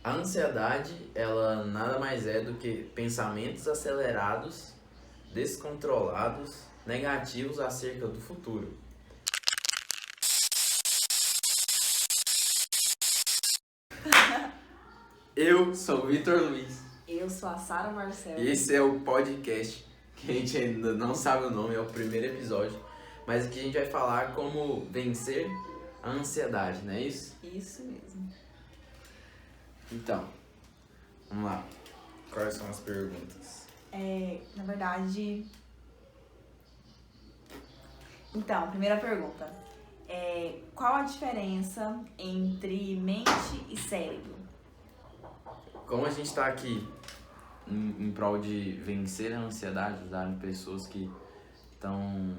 A ansiedade, ela nada mais é do que pensamentos acelerados, descontrolados, negativos acerca do futuro. Eu sou o Vitor Luiz Eu sou a Sara Marcelo. e esse é o podcast que a gente ainda não sabe o nome, é o primeiro episódio, mas aqui a gente vai falar como vencer a ansiedade, não é isso? Isso mesmo. Então, vamos lá. Quais são as perguntas? Na verdade... Então, primeira pergunta. Qual a diferença entre mente e cérebro? Como a gente está aqui em prol de vencer a ansiedade, ajudar pessoas que estão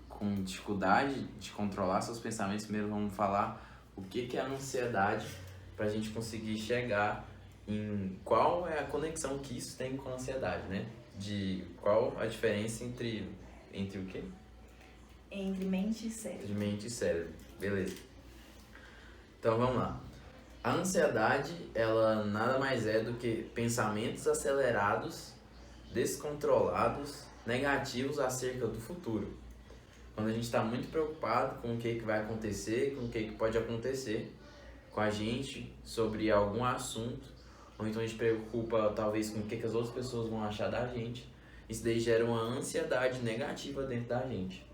com dificuldade de controlar seus pensamentos, primeiro vamos falar o que é a ansiedade para a gente conseguir chegar em qual é a conexão que isso tem com a ansiedade, né? De qual a diferença entre o quê? Entre mente e cérebro. De mente e cérebro, beleza. Então vamos lá. A ansiedade, ela nada mais é do que pensamentos acelerados, descontrolados, negativos acerca do futuro. Quando a gente está muito preocupado com o que vai acontecer, com o que pode acontecer com a gente sobre algum assunto, ou então a gente preocupa talvez com o que as outras pessoas vão achar da gente, isso daí gera uma ansiedade negativa dentro da gente.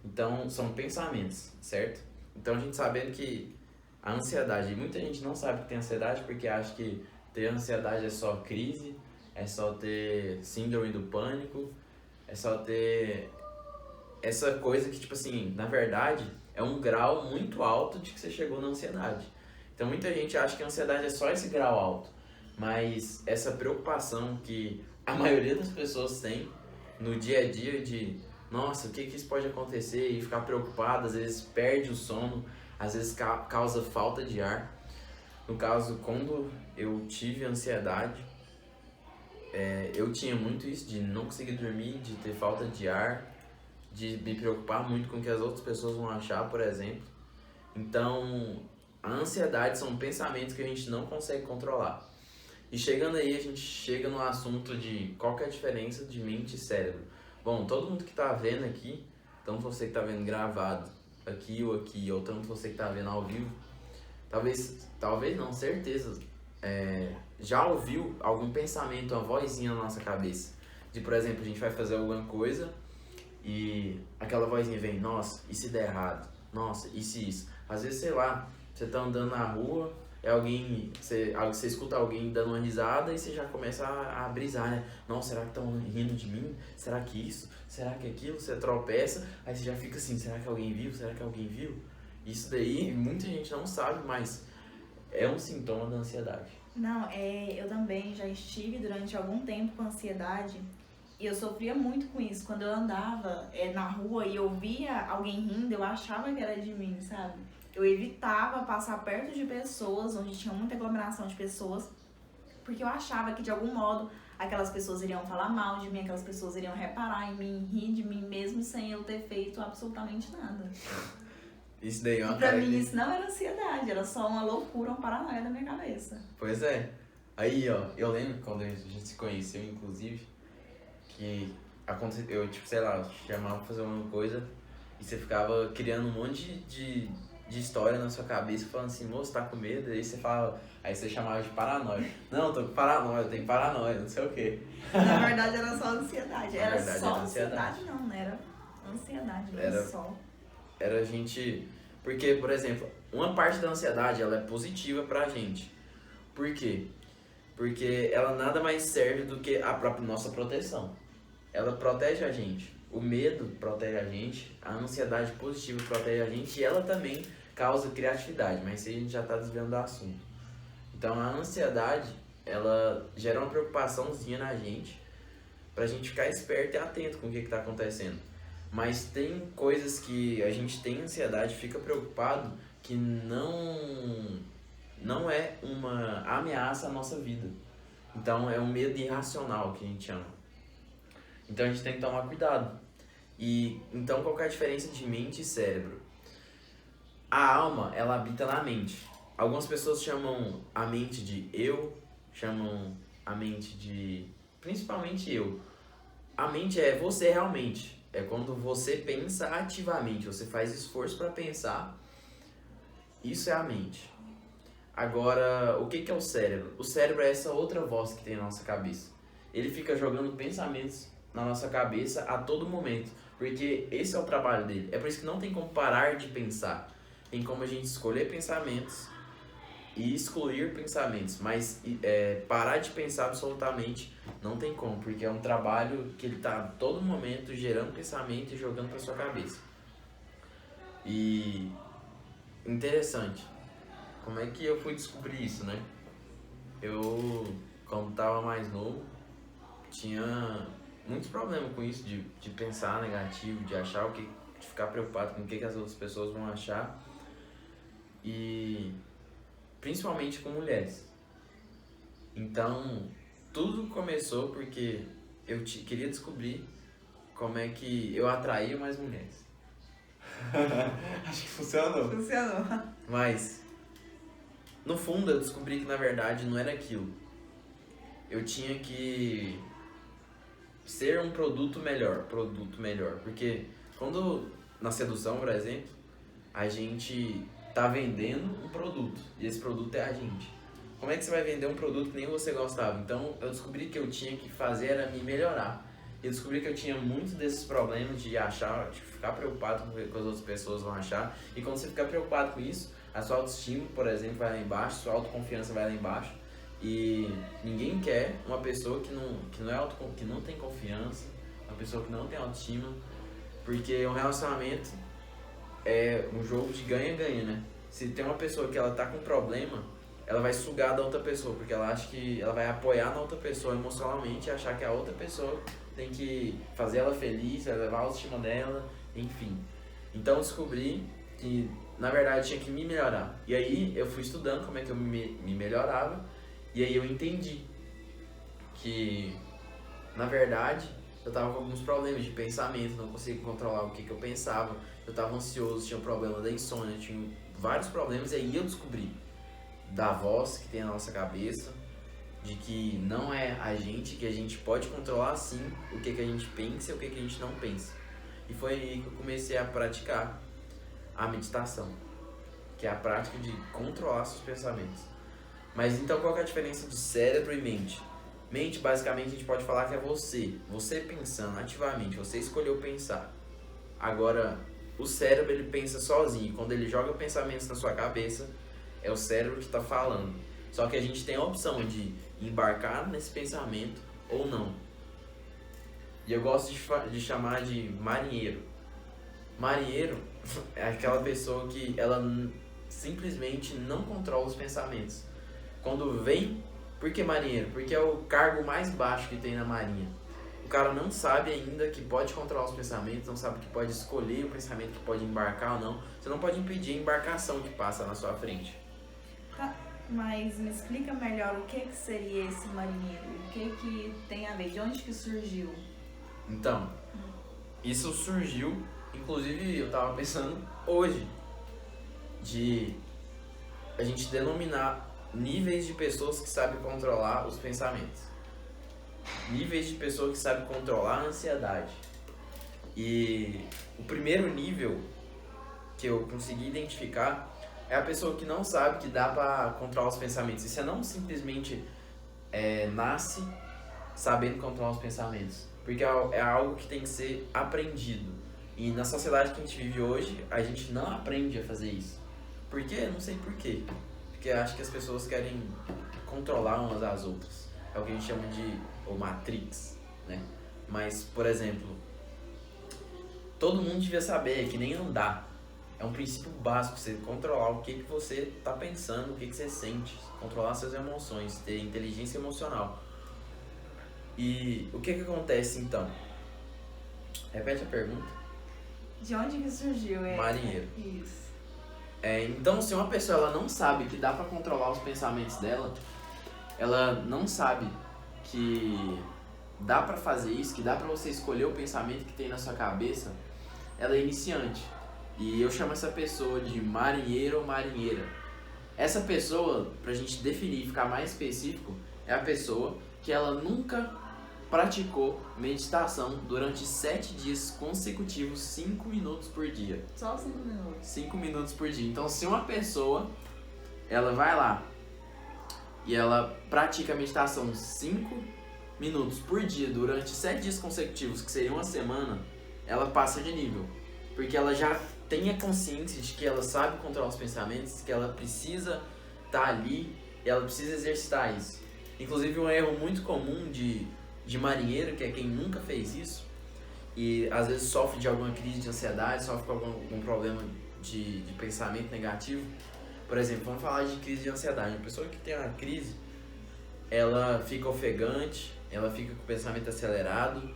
Então, são pensamentos, certo? Então, a gente sabendo que a ansiedade, muita gente não sabe que tem ansiedade porque acha que ter ansiedade é só crise, é só ter síndrome do pânico, é só ter essa coisa que, tipo assim, na verdade, é um grau muito alto de que você chegou na ansiedade. Então, muita gente acha que a ansiedade é só esse grau alto, mas essa preocupação que a maioria das pessoas tem no dia a dia de nossa, o que isso pode acontecer e ficar preocupado, às vezes perde o sono, às vezes causa falta de ar. No caso, quando eu tive ansiedade, eu tinha muito isso de não conseguir dormir, de ter falta de ar, de me preocupar muito com o que as outras pessoas vão achar, por exemplo. Então, a ansiedade são pensamentos que a gente não consegue controlar. E chegando aí, a gente chega no assunto de qual que é a diferença de mente e cérebro. Bom, todo mundo que tá vendo aqui, tanto você que tá vendo gravado aqui, ou tanto você que tá vendo ao vivo, talvez não, certeza, já ouviu algum pensamento, uma vozinha na nossa cabeça. De, por exemplo, a gente vai fazer alguma coisa e aquela vozinha vem, nossa, e se der errado? Nossa, e se isso? Às vezes, sei lá, você tá andando na rua, você escuta alguém dando uma risada e você já começa a brisar, né? Nossa, será que estão rindo de mim? Será que isso? Será que aquilo? Você tropeça, aí você já fica assim, será que alguém viu? Será que alguém viu? Isso daí muita gente não sabe, mas é um sintoma da ansiedade. Não, eu também já estive durante algum tempo com ansiedade e eu sofria muito com isso. Quando eu andava na rua e eu via alguém rindo, eu achava que era de mim, sabe? Eu evitava passar perto de pessoas, onde tinha muita aglomeração de pessoas, porque eu achava que de algum modo aquelas pessoas iriam falar mal de mim, aquelas pessoas iriam reparar em mim, rir de mim mesmo sem eu ter feito absolutamente nada. Isso daí é uma Pra mim isso não era ansiedade, era só uma loucura, uma paranoia da minha cabeça. Pois é. Aí, ó, eu lembro quando a gente se conheceu, inclusive, que aconteceu, eu, tipo, sei lá, te chamava pra fazer uma coisa e você ficava criando um monte de história na sua cabeça, falando assim, moço, tá com medo? Aí você chamava de paranoia. Não, tô com paranoia, eu tenho paranoia, não sei o quê. Na verdade era só ansiedade. Na Era verdade, só era ansiedade. ansiedade, não era ansiedade, Era- só. Era a gente... Porque, por exemplo, uma parte da ansiedade, ela é positiva pra gente. Por quê? Porque ela nada mais serve do que a própria nossa proteção. Ela protege a gente. O medo protege a gente, a ansiedade positiva protege a gente e ela também causa criatividade, mas isso a gente já está desviando do assunto. Então a ansiedade, ela gera uma preocupaçãozinha na gente, pra gente ficar esperto e atento com o que está acontecendo. Mas tem coisas que a gente tem ansiedade, fica preocupado, que não é uma ameaça à nossa vida. Então é um medo irracional que a gente chama. Então a gente tem que tomar cuidado. E qual que é a diferença de mente e cérebro? A alma, ela habita na mente. algumas pessoas chamam a mente de eu, chamam a mente de... Principalmente eu. A mente é você realmente. É quando você pensa ativamente, você faz esforço para pensar. Isso é a mente. Agora, o que é o cérebro? O cérebro é essa outra voz que tem na nossa cabeça. Ele fica jogando pensamentos na nossa cabeça a todo momento, porque esse é o trabalho dele. É por isso que não tem como parar de pensar. Tem como a gente escolher pensamentos e excluir pensamentos, mas parar de pensar absolutamente não tem como, porque é um trabalho que ele está a todo momento gerando pensamento e jogando para sua cabeça. E interessante, como é que eu fui descobrir isso, né? Eu, quando estava mais novo, tinha muitos problemas com isso, de pensar negativo, de achar o que, de ficar preocupado com o que as outras pessoas vão achar. E principalmente com mulheres. Então, tudo começou porque eu queria descobrir como é que eu atraía mais mulheres. Acho que funcionou. Funcionou. Mas, no fundo, eu descobri que na verdade não era aquilo. Eu tinha que ser um produto melhor. Porque quando na sedução, por exemplo, a gente tá vendendo um produto e esse produto é a gente. Como é que você vai vender um produto que nem você gostava? Então eu descobri que eu tinha que fazer era me melhorar. Eu descobri que eu tinha muitos desses problemas de achar, de ficar preocupado com o que as outras pessoas vão achar. E quando você ficar preocupado com isso, a sua autoestima, por exemplo, vai lá embaixo, sua autoconfiança vai lá embaixo. E ninguém quer uma pessoa que não tem confiança, uma pessoa que não tem autoestima, porque um relacionamento é um jogo de ganha-ganha, né? Se tem uma pessoa que ela tá com problema, ela vai sugar da outra pessoa, porque ela acha que ela vai apoiar na outra pessoa emocionalmente e achar que a outra pessoa tem que fazer ela feliz, elevar a autoestima dela, enfim. Então eu descobri que, na verdade, tinha que me melhorar. E aí eu fui estudando como é que eu me melhorava, e aí eu entendi que, na verdade, eu tava com alguns problemas de pensamento, não conseguia controlar o que eu pensava, eu tava ansioso, tinha um problema da insônia, tinha vários problemas, e aí eu descobri da voz que tem na nossa cabeça, de que não é a gente, que a gente pode controlar sim o que a gente pensa e o que a gente não pensa. E foi aí que eu comecei a praticar a meditação, que é a prática de controlar seus pensamentos. Mas então qual que é a diferença de cérebro e mente? Mente, basicamente, a gente pode falar que é você pensando ativamente, você escolheu pensar. Agora, o cérebro, ele pensa sozinho, quando ele joga pensamentos na sua cabeça, é o cérebro que está falando. Só que a gente tem a opção de embarcar nesse pensamento ou não. E eu gosto de chamar de marinheiro. Marinheiro é aquela pessoa que ela simplesmente não controla os pensamentos. Quando vem, por que marinheiro? Porque é o cargo mais baixo que tem na marinha. O cara não sabe ainda que pode controlar os pensamentos, não sabe que pode escolher o pensamento que pode embarcar ou não. Você não pode impedir a embarcação que passa na sua frente. Tá, mas me explica melhor o que seria esse marinheiro? O que tem a ver? De onde que surgiu? Então, isso surgiu, inclusive eu tava pensando hoje, de a gente denominar níveis de pessoas que sabem controlar os pensamentos. Níveis de pessoas que sabem controlar a ansiedade. E o primeiro nível que eu consegui identificar é a pessoa que não sabe que dá para controlar os pensamentos. E você não simplesmente nasce sabendo controlar os pensamentos, porque é algo que tem que ser aprendido. E na sociedade que a gente vive hoje, a gente não aprende a fazer isso. Por quê? Não sei por quê. Porque acho que as pessoas querem controlar umas às outras. É o que a gente chama de Matrix, né? Mas, por exemplo, todo mundo devia saber que nem andar. É um princípio básico, você controlar o que você está pensando, o que você sente, controlar suas emoções, ter inteligência emocional. E o que acontece então? Repete a pergunta. De onde que surgiu? Marinheiro. Isso. Então, se uma pessoa ela não sabe que dá para controlar os pensamentos dela, ela não sabe que dá para fazer isso, que dá para você escolher o pensamento que tem na sua cabeça, ela é iniciante. E eu chamo essa pessoa de marinheiro ou marinheira. Essa pessoa, pra gente definir e ficar mais específico, é a pessoa que ela nunca praticou meditação durante 7 dias consecutivos, 5 minutos por dia. Só 5 minutos. 5 minutos por dia. Então, se uma pessoa, ela vai lá e ela pratica a meditação 5 minutos por dia durante 7 dias consecutivos, que seria uma semana, ela passa de nível. Porque ela já tem a consciência de que ela sabe controlar os pensamentos, que ela precisa estar ali e ela precisa exercitar isso. Inclusive, um erro muito comum de marinheiro, que é quem nunca fez isso, e às vezes sofre de alguma crise de ansiedade, sofre com algum problema de pensamento negativo. Por exemplo, vamos falar de crise de ansiedade. Uma pessoa que tem uma crise, ela fica ofegante, ela fica com o pensamento acelerado,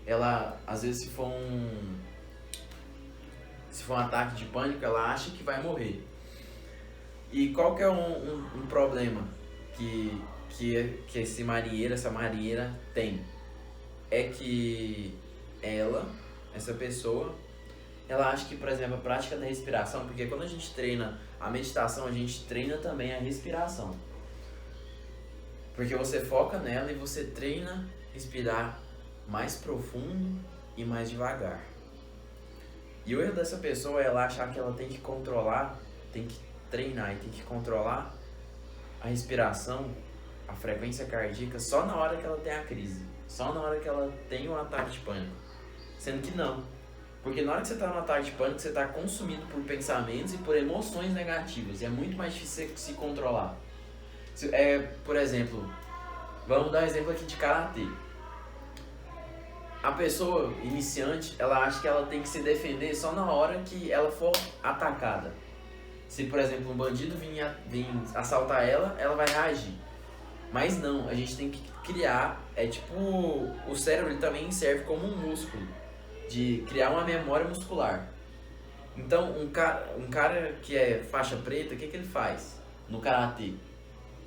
ela, às vezes, se for um ataque de pânico, ela acha que vai morrer. E qual que é um problema que essa marinheira tem? É que essa pessoa, ela acha que, por exemplo, a prática da respiração, porque quando a gente treina a meditação, a gente treina também a respiração. Porque você foca nela e você treina respirar mais profundo e mais devagar. E o erro dessa pessoa é ela achar que ela tem que controlar, tem que treinar e tem que controlar a respiração, a frequência cardíaca só na hora que ela tem a crise, só na hora que ela tem um ataque de pânico. Sendo que não. Porque na hora que você está no ataque de pânico, você está consumido por pensamentos e por emoções negativas. E é muito mais difícil você se controlar. Por exemplo, vamos dar um exemplo aqui de karatê. A pessoa iniciante, ela acha que ela tem que se defender só na hora que ela for atacada. Se, por exemplo, um bandido vir assaltar ela, ela vai reagir. Mas não, a gente tem que criar, o cérebro ele também serve como um músculo, de criar uma memória muscular. Então, um cara que é faixa preta, o que ele faz no karatê?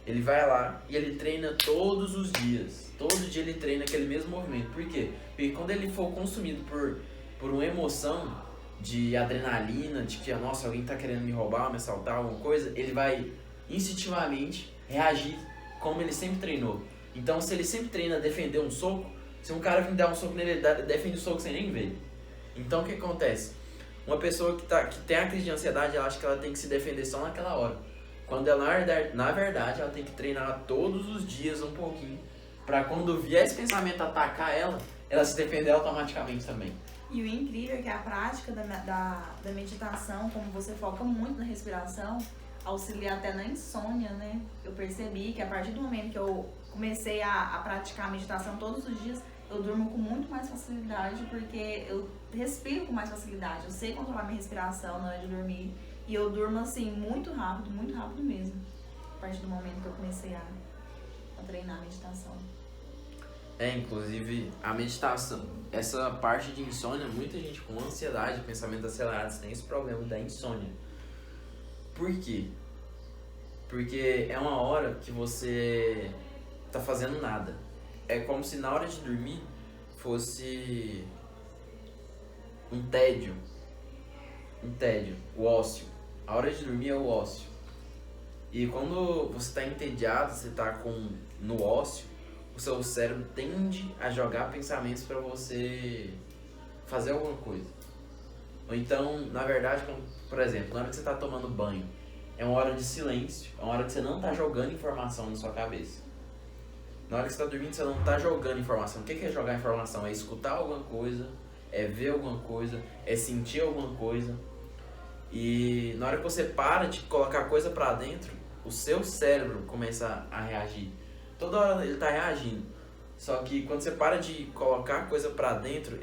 Ele vai lá e ele treina todos os dias. Todo dia ele treina aquele mesmo movimento. Por quê? Porque quando ele for consumido por uma emoção de adrenalina, de que, nossa, alguém está querendo me roubar, me assaltar, alguma coisa, ele vai instintivamente reagir como ele sempre treinou. Então, se ele sempre treina defender um soco, se um cara vir dar um soco nele, ele defende o soco sem nem ver. Então, o que acontece? Uma pessoa que tem a crise de ansiedade, ela acha que ela tem que se defender só naquela hora. Quando ela, na verdade, ela tem que treinar todos os dias um pouquinho, para quando vier esse pensamento atacar ela se defender automaticamente também. E o incrível é que a prática da meditação, como você foca muito na respiração, auxilia até na insônia, né? Eu percebi que a partir do momento que eu comecei a praticar a meditação todos os dias, eu durmo com muito mais facilidade, porque eu respiro com mais facilidade. Eu sei controlar minha respiração na hora de dormir. E eu durmo assim, muito rápido mesmo. A partir do momento que eu comecei a treinar a meditação. Inclusive, a meditação, essa parte de insônia, muita gente com ansiedade, pensamentos acelerados, tem esse problema da insônia. Por quê? Porque é uma hora que você tá fazendo nada. É como se na hora de dormir fosse um tédio, o ócio. A hora de dormir é o ócio. E quando você está entediado, você está no ócio, o seu cérebro tende a jogar pensamentos para você fazer alguma coisa. Ou então, na verdade, por exemplo, na hora que você está tomando banho, é uma hora de silêncio, é uma hora que você não está jogando informação na sua cabeça. Na hora que você está dormindo, você não está jogando informação. O que é jogar informação? É escutar alguma coisa, é ver alguma coisa, é sentir alguma coisa. E na hora que você para de colocar coisa pra dentro, o seu cérebro começa a reagir. Toda hora ele tá reagindo. Só que quando você para de colocar coisa pra dentro,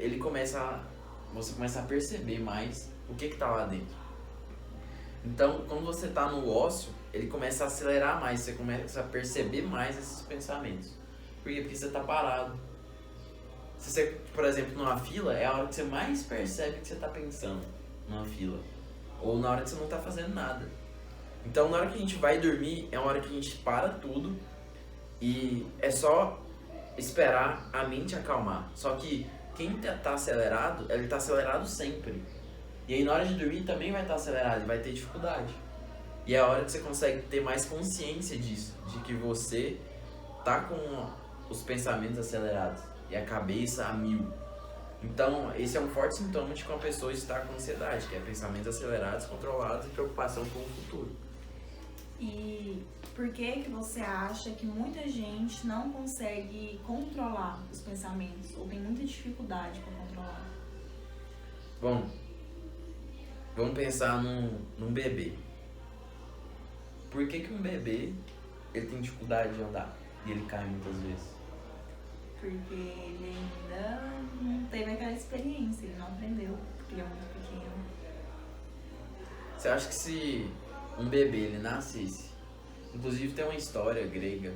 você começa a perceber mais o que tá lá dentro. Então, quando você tá no ócio, ele começa a acelerar mais, você começa a perceber mais esses pensamentos. Por quê? Porque você tá parado. Se você, por exemplo, numa fila, é a hora que você mais percebe que você tá pensando numa fila. Ou na hora que você não tá fazendo nada. Então, na hora que a gente vai dormir, é uma hora que a gente para tudo e é só esperar a mente acalmar. Só que quem tá acelerado, ele tá acelerado sempre. E aí, na hora de dormir, também vai estar acelerado e vai ter dificuldade. E é a hora que você consegue ter mais consciência disso, de que você tá com os pensamentos acelerados e a cabeça a mil. Então, esse é um forte sintoma de que uma pessoa está com ansiedade, que é pensamentos acelerados, controlados e preocupação com o futuro. E por que você acha que muita gente não consegue controlar os pensamentos ou tem muita dificuldade para controlar? Bom, vamos pensar num bebê. Por que um bebê ele tem dificuldade de andar e ele cai muitas vezes? Porque ele ainda não teve aquela experiência, ele não aprendeu, porque ele é muito pequeno. Você acha que se um bebê ele nascesse, inclusive tem uma história grega,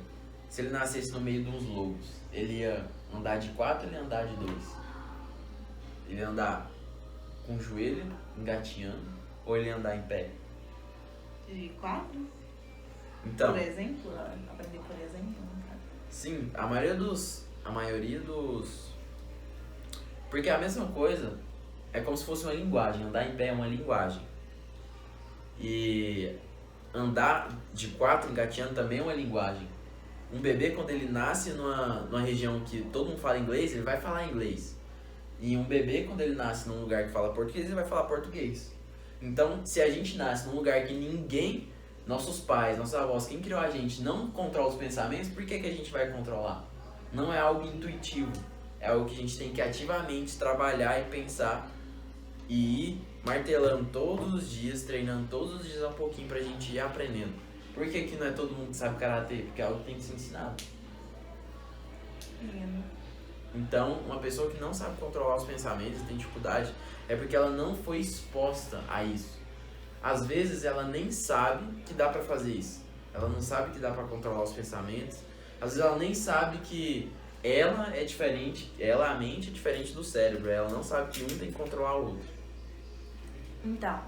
se ele nascesse no meio de uns lobos, ele ia andar de 4 ou ele ia andar de 2? Ele ia andar com o joelho engatinhando ou ele ia andar em pé? De 4? Então, Por exemplo, aprender por exemplo, né, cara? sim, a maioria dos... Porque a mesma coisa é como se fosse uma linguagem, andar em pé é uma linguagem. E andar de 4 engateando também é uma linguagem. Um bebê, quando ele nasce numa região que todo mundo fala inglês, ele vai falar inglês. E um bebê, quando ele nasce num lugar que fala português, ele vai falar português. Então, se a gente nasce num lugar que ninguém, nossos pais, nossos avós, quem criou a gente, não controla os pensamentos, por que a gente vai controlar? Não é algo intuitivo, é algo que a gente tem que ativamente trabalhar e pensar e ir martelando todos os dias, treinando todos os dias um pouquinho pra gente ir aprendendo. Por que não é todo mundo que sabe karatê? Porque é algo que tem que ser ensinado. Então, uma pessoa que não sabe controlar os pensamentos, tem dificuldade, é porque ela não foi exposta a isso. Às vezes ela nem sabe que dá pra fazer isso. Ela não sabe que dá pra controlar os pensamentos. Às vezes ela nem sabe que ela é diferente, a mente é diferente do cérebro. Ela não sabe que um tem que controlar o outro. Então,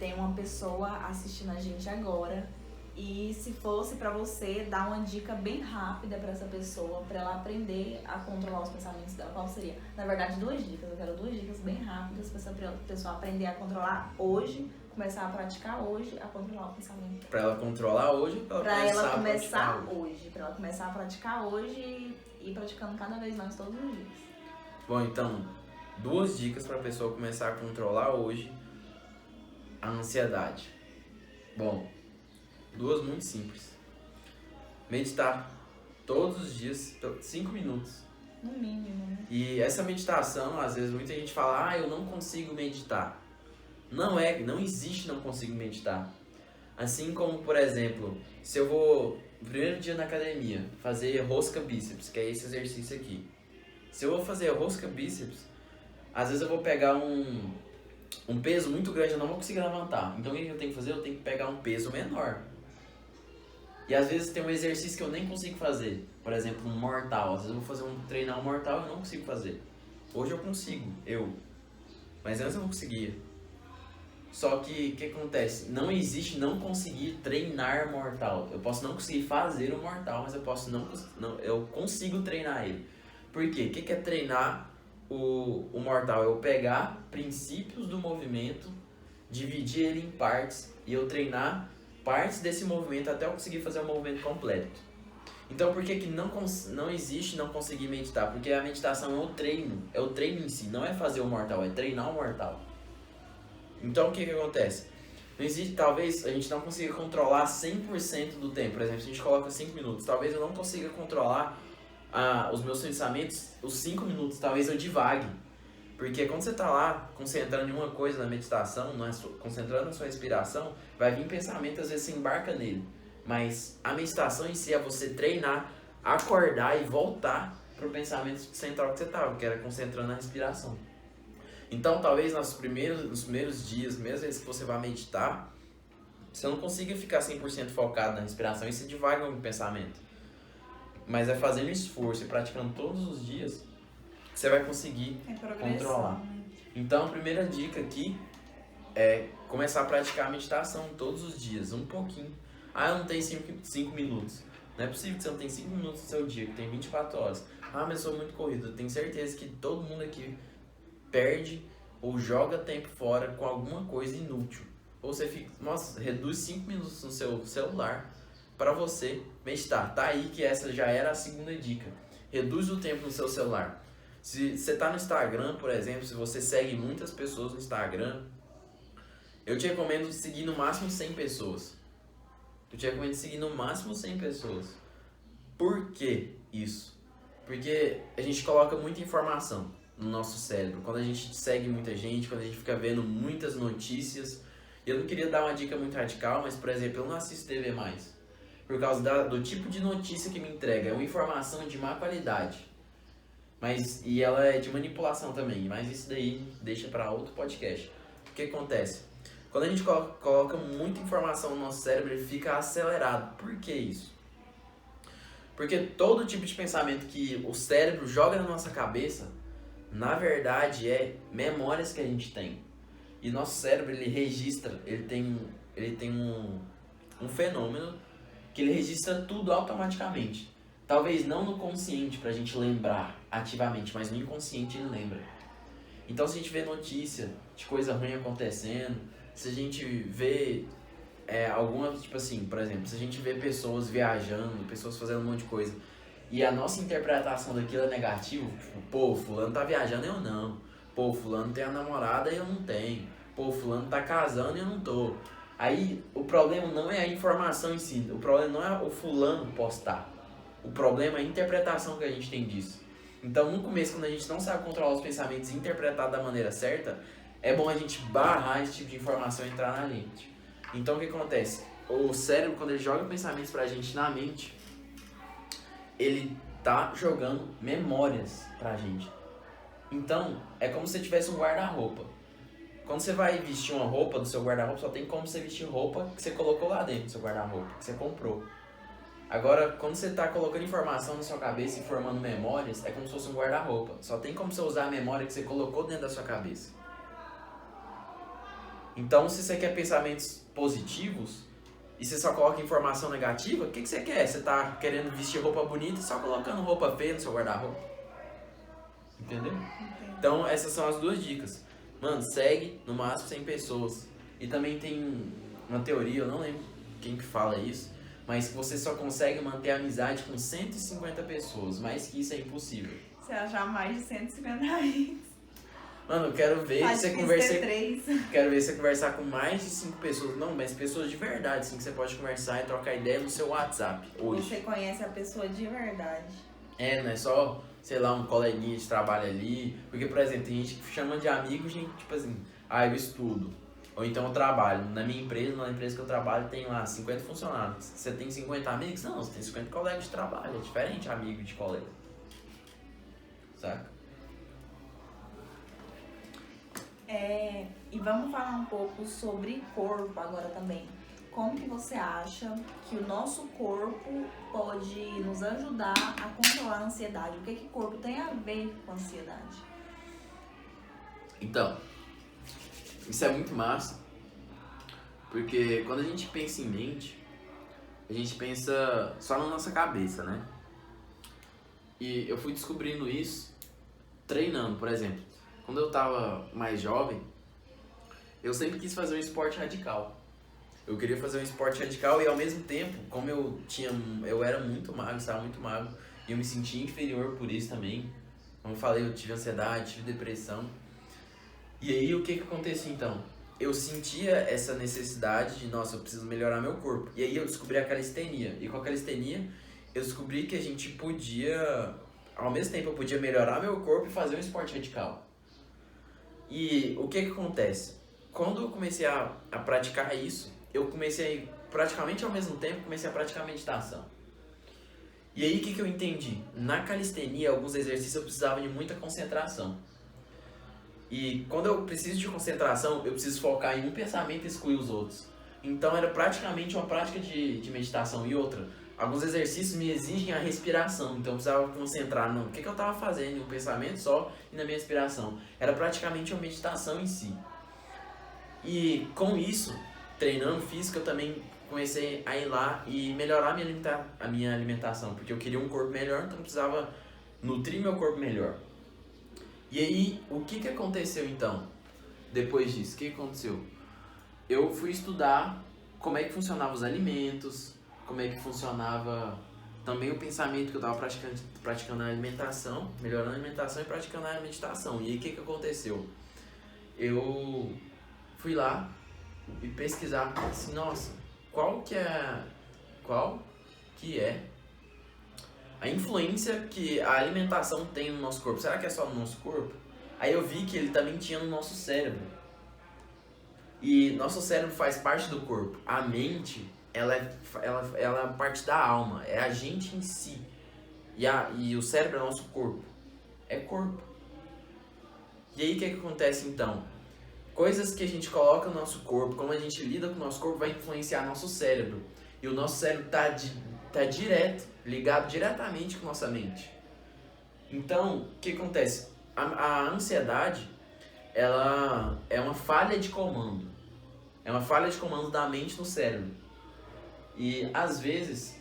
tem uma pessoa assistindo a gente agora e se fosse pra você dar uma dica bem rápida pra essa pessoa, pra ela aprender a controlar os pensamentos dela, qual seria? Na verdade, 2 dicas. Eu quero 2 dicas bem rápidas pra essa pessoa aprender a controlar hoje, começar a praticar hoje, a controlar o pensamento. Pra ela controlar hoje, pra ela começar hoje. Pra ela começar a praticar hoje e ir praticando cada vez mais todos os dias. Bom, então, 2 dicas pra pessoa começar a controlar hoje a ansiedade. Bom, 2 muito simples. Meditar todos os dias, 5 minutos. No mínimo, né? E essa meditação, às vezes muita gente fala, eu não consigo meditar. Não existe não consigo meditar. Assim como, por exemplo, se eu vou, no primeiro dia na academia, fazer rosca bíceps, que é esse exercício aqui. Se eu vou fazer rosca bíceps, às vezes eu vou pegar um peso muito grande, eu não vou conseguir levantar. Então o que eu tenho que fazer? Eu tenho que pegar um peso menor. E às vezes tem um exercício que eu nem consigo fazer. Por exemplo, um mortal. Às vezes eu vou treinar um mortal e eu não consigo fazer. Hoje eu consigo, mas antes eu não conseguia. Só que o que acontece? Não existe não conseguir treinar mortal. Eu posso não conseguir fazer o mortal, mas eu consigo treinar ele. Por quê? O que é treinar o mortal? Eu pegar princípios do movimento, dividir ele em partes e eu treinar partes desse movimento até eu conseguir fazer o movimento completo. Então por que não existe não conseguir meditar? Porque a meditação é o treino em si, não é fazer o mortal, é treinar o mortal. Então o que acontece? Não existe, talvez a gente não consiga controlar 100% do tempo. Por exemplo, se a gente coloca 5 minutos, talvez eu não consiga controlar os meus pensamentos os 5 minutos, talvez eu divague. Porque quando você está lá concentrando em uma coisa na meditação, concentrando na sua respiração, vai vir pensamento, às vezes você embarca nele. Mas a meditação em si é você treinar, acordar e voltar para o pensamento central que você estava, que era concentrando na respiração. Então, talvez nos primeiros dias, primeiras vezes que você vai meditar, você não consiga ficar 100% focado na respiração e você divaga no pensamento. Mas é fazendo esforço e praticando todos os dias que você vai conseguir controlar. Né? Então, a primeira dica aqui é começar a praticar a meditação todos os dias, um pouquinho. Eu não tenho 5 minutos. Não é possível que você não tenha 5 minutos no seu dia, que tem 24 horas. Mas eu sou muito corrido. Eu tenho certeza que todo mundo aqui perde ou joga tempo fora com alguma coisa inútil. ou você fica, nossa, reduz 5 minutos no seu celular para você meditar. Tá aí que essa já era a segunda dica. Reduz o tempo no seu celular. Se você tá no Instagram, por exemplo, se você segue muitas pessoas no Instagram, eu te recomendo seguir no máximo 100 pessoas. Eu te recomendo seguir no máximo 100 pessoas. Por que isso? Porque a gente coloca muita informação no nosso cérebro. Quando a gente segue muita gente, quando a gente fica vendo muitas notícias. E eu não queria dar uma dica muito radical, mas, por exemplo, eu não assisto TV mais. Por causa do tipo de notícia que me entrega. É uma informação de má qualidade. E ela é de manipulação também. Mas isso daí deixa para outro podcast. O que acontece? Quando a gente coloca muita informação no nosso cérebro, ele fica acelerado. Por que isso? Porque todo tipo de pensamento que o cérebro joga na nossa cabeça, na verdade, é memórias que a gente tem. E nosso cérebro, ele registra, ele tem um fenômeno que ele registra tudo automaticamente. Talvez não no consciente, pra gente lembrar ativamente, mas no inconsciente ele lembra. Então, se a gente vê notícia de coisa ruim acontecendo, se a gente vê alguma, tipo assim, por exemplo, se a gente vê pessoas viajando, pessoas fazendo um monte de coisa, e a nossa interpretação daquilo é negativa, tipo, pô, fulano tá viajando e eu não. Pô, fulano tem a namorada e eu não tenho. Pô, fulano tá casando e eu não tô. Aí, o problema não é a informação em si, o problema não é o fulano postar. O problema é a interpretação que a gente tem disso. Então, no começo, quando a gente não sabe controlar os pensamentos e interpretar da maneira certa, é bom a gente barrar esse tipo de informação e entrar na mente. Então, o que acontece? O cérebro, quando ele joga pensamentos pra gente na mente, ele tá jogando memórias pra gente. Então, é como se você tivesse um guarda-roupa. Quando você vai vestir uma roupa do seu guarda-roupa, só tem como você vestir roupa que você colocou lá dentro do seu guarda-roupa, que você comprou. Agora, quando você tá colocando informação na sua cabeça e formando memórias, é como se fosse um guarda-roupa. Só tem como você usar a memória que você colocou dentro da sua cabeça. Então, se você quer pensamentos positivos e você só coloca informação negativa, o que você quer? Você tá querendo vestir roupa bonita e só colocando roupa feia no seu guarda-roupa. Entendeu? Então, essas são as duas dicas. Mano, segue no máximo 100 pessoas. E também tem uma teoria, eu não lembro quem que fala isso, mas que você só consegue manter a amizade com 150 pessoas. Mais que isso é impossível. Você achar mais de 150 amigos. Mano, eu quero ver você conversar. Três. Quero ver você conversar com mais de 5 pessoas. Não, mas pessoas de verdade, assim, que você pode conversar e trocar ideia no seu WhatsApp hoje. Você conhece a pessoa de verdade. Não é só, sei lá, um coleguinha de trabalho ali. Porque, por exemplo, tem gente que chama de amigo, gente, tipo assim, eu estudo. Ou então eu trabalho. Na minha empresa, na empresa que eu trabalho, tem lá 50 funcionários. Você tem 50 amigos? Não, você tem 50 colegas de trabalho. É diferente amigo de colega. Saca? E vamos falar um pouco sobre corpo agora também. Como que você acha que o nosso corpo pode nos ajudar a controlar a ansiedade? O que o corpo tem a ver com a ansiedade? Então, isso é muito massa, porque quando a gente pensa em mente, a gente pensa só na nossa cabeça, né? E eu fui descobrindo isso treinando, por exemplo. Quando eu tava mais jovem, eu sempre quis fazer um esporte radical. Eu queria fazer um esporte radical e ao mesmo tempo, como eu era muito magro, estava muito magro, e eu me sentia inferior por isso também. Como eu falei, eu tive ansiedade, tive depressão. E aí o que acontecia então? Eu sentia essa necessidade de, nossa, eu preciso melhorar meu corpo. E aí eu descobri a calistenia. E com a calistenia, eu descobri que a gente podia, ao mesmo tempo eu podia melhorar meu corpo e fazer um esporte radical. E o que acontece? Quando eu comecei a praticar isso, eu comecei, praticamente ao mesmo tempo, comecei a praticar meditação. E aí o que eu entendi? Na calistenia, alguns exercícios eu precisava de muita concentração. E quando eu preciso de concentração, eu preciso focar em um pensamento e excluir os outros. Então era praticamente uma prática de meditação. E outra, alguns exercícios me exigem a respiração, então eu precisava concentrar no que eu estava fazendo, em um pensamento só e na minha respiração. Era praticamente uma meditação em si. E com isso, treinando físico, eu também comecei a ir lá e melhorar a minha alimentação, porque eu queria um corpo melhor, então eu precisava nutrir meu corpo melhor. E aí, o que aconteceu então, depois disso? O que aconteceu? eu fui estudar como é que funcionavam os alimentos, como é que funcionava também o pensamento que eu estava praticando a alimentação, melhorando a alimentação e praticando a meditação. E aí o que aconteceu? Eu fui lá e pesquisar assim, nossa, qual que é a influência que a alimentação tem no nosso corpo? Será que é só no nosso corpo? Aí eu vi que ele também tinha no nosso cérebro. E nosso cérebro faz parte do corpo. A mente, ela é parte da alma, é a gente em si. E o cérebro é nosso corpo. É corpo. E aí o que acontece então? Coisas que a gente coloca no nosso corpo, como a gente lida com o nosso corpo, vai influenciar nosso cérebro. E o nosso cérebro tá ligado diretamente com nossa mente. Então, o que acontece? A ansiedade, ela é uma falha de comando. É uma falha de comando da mente no cérebro. E, às vezes,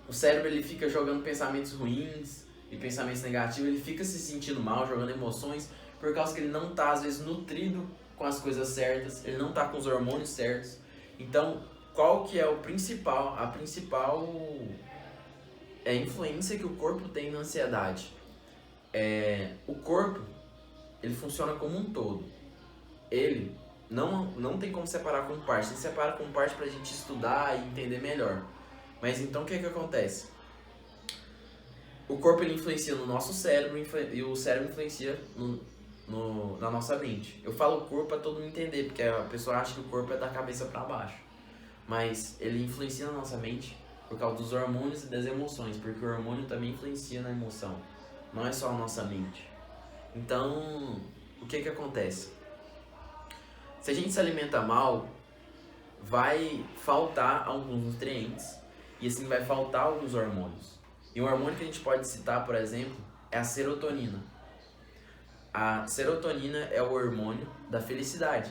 o cérebro ele fica jogando pensamentos ruins e pensamentos negativos, ele fica se sentindo mal, jogando emoções, por causa que ele não está, às vezes, nutrido com as coisas certas, ele não está com os hormônios certos. Então, qual que é a principal influência que o corpo tem na ansiedade? O corpo, ele funciona como um todo. Ele não tem como separar como parte. Ele separa como parte pra gente estudar e entender melhor. Mas então o que acontece? O corpo ele influencia no nosso cérebro e o cérebro influencia na nossa mente. Eu falo corpo pra todo mundo entender, porque a pessoa acha que o corpo é da cabeça pra baixo. Mas ele influencia na nossa mente por causa dos hormônios e das emoções, porque o hormônio também influencia na emoção. Não é só a nossa mente. Então, o que acontece? Se a gente se alimenta mal, vai faltar alguns nutrientes e assim vai faltar alguns hormônios. E um hormônio que a gente pode citar, por exemplo, é a serotonina. A serotonina é o hormônio da felicidade.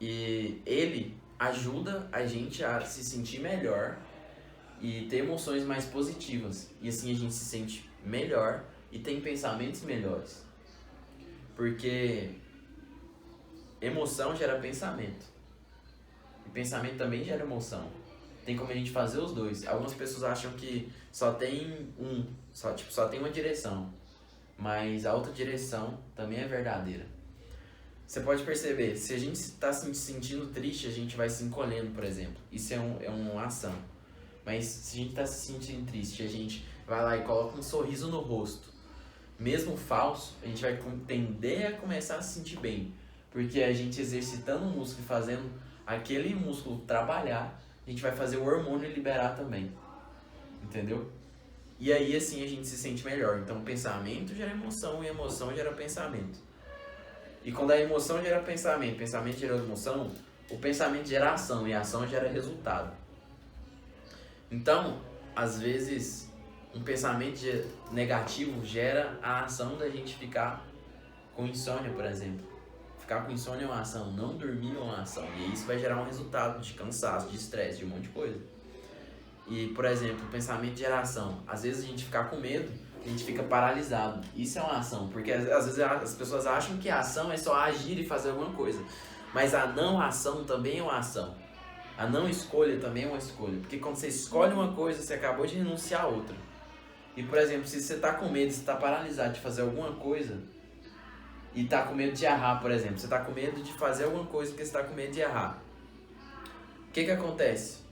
E ele ajuda a gente a se sentir melhor e ter emoções mais positivas. E assim a gente se sente melhor e tem pensamentos melhores. Porque emoção gera pensamento. E pensamento também gera emoção. Tem como a gente fazer os dois. Algumas pessoas acham que só tem só tem uma direção. Mas a outra direção também é verdadeira. Você pode perceber, se a gente está se sentindo triste, a gente vai se encolhendo, por exemplo. Isso é uma ação. Mas se a gente está se sentindo triste, a gente vai lá e coloca um sorriso no rosto, mesmo falso, a gente vai tender a começar a se sentir bem. Porque a gente exercitando o músculo e fazendo aquele músculo trabalhar, a gente vai fazer o hormônio liberar também. Entendeu? E aí assim a gente se sente melhor. Então pensamento gera emoção e emoção gera pensamento. E quando a emoção gera pensamento, pensamento gera emoção, o pensamento gera ação e a ação gera resultado. Então, às vezes, um pensamento negativo gera a ação da gente ficar com insônia, por exemplo. Ficar com insônia é uma ação, não dormir é uma ação. E isso vai gerar um resultado de cansaço, de estresse, de um monte de coisa. E, por exemplo, o pensamento gera ação. Às vezes a gente fica com medo, a gente fica paralisado. Isso é uma ação, porque às vezes as pessoas acham que a ação é só agir e fazer alguma coisa. Mas a não ação também é uma ação. A não escolha também é uma escolha. Porque quando você escolhe uma coisa, você acabou de renunciar a outra. E, por exemplo, se você está com medo, você está paralisado de fazer alguma coisa e está com medo de errar, por exemplo. Você está com medo de fazer alguma coisa porque você está com medo de errar. O que acontece?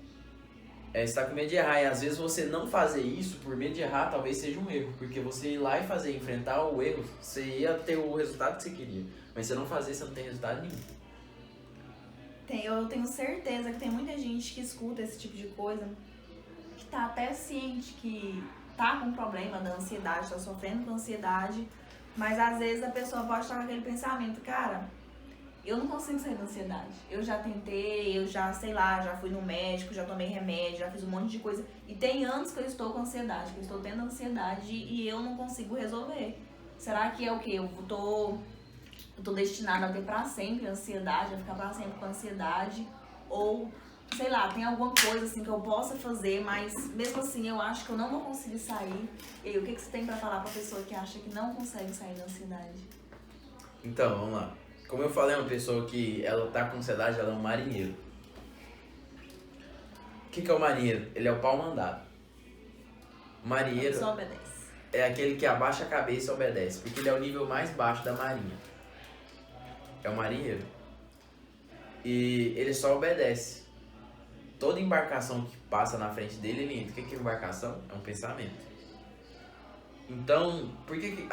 Você está com medo de errar e às vezes você não fazer isso por medo de errar talvez seja um erro. Porque você ir lá e enfrentar o erro, você ia ter o resultado que você queria. Mas se você não fazer, você não tem resultado nenhum. Eu tenho certeza que tem muita gente que escuta esse tipo de coisa, que tá até ciente que tá com problema da ansiedade, tá sofrendo com ansiedade, mas às vezes a pessoa pode estar com aquele pensamento, cara, eu não consigo sair da ansiedade. Eu já tentei, eu já, sei lá, já fui no médico, já tomei remédio, já fiz um monte de coisa. E tem anos que eu estou com ansiedade, que eu estou tendo ansiedade e eu não consigo resolver. Será que é o quê? Eu tô destinada a ter pra sempre ansiedade, a ficar pra sempre com ansiedade? Ou, sei lá, tem alguma coisa assim que eu possa fazer, mas mesmo assim eu acho que eu não vou conseguir sair. E aí, o que você tem pra falar pra pessoa que acha que não consegue sair da ansiedade? Então, vamos lá. como eu falei, uma pessoa que ela tá com ansiedade, ela é um marinheiro. O que é o marinheiro? Ele é o pau mandado. O marinheiro Só obedece. é aquele que abaixa a cabeça e obedece, porque ele é o nível mais baixo da marinha. É o marinheiro. E ele só obedece. Toda embarcação que passa na frente dele, ele entra. O que é embarcação? É um pensamento. Então, por que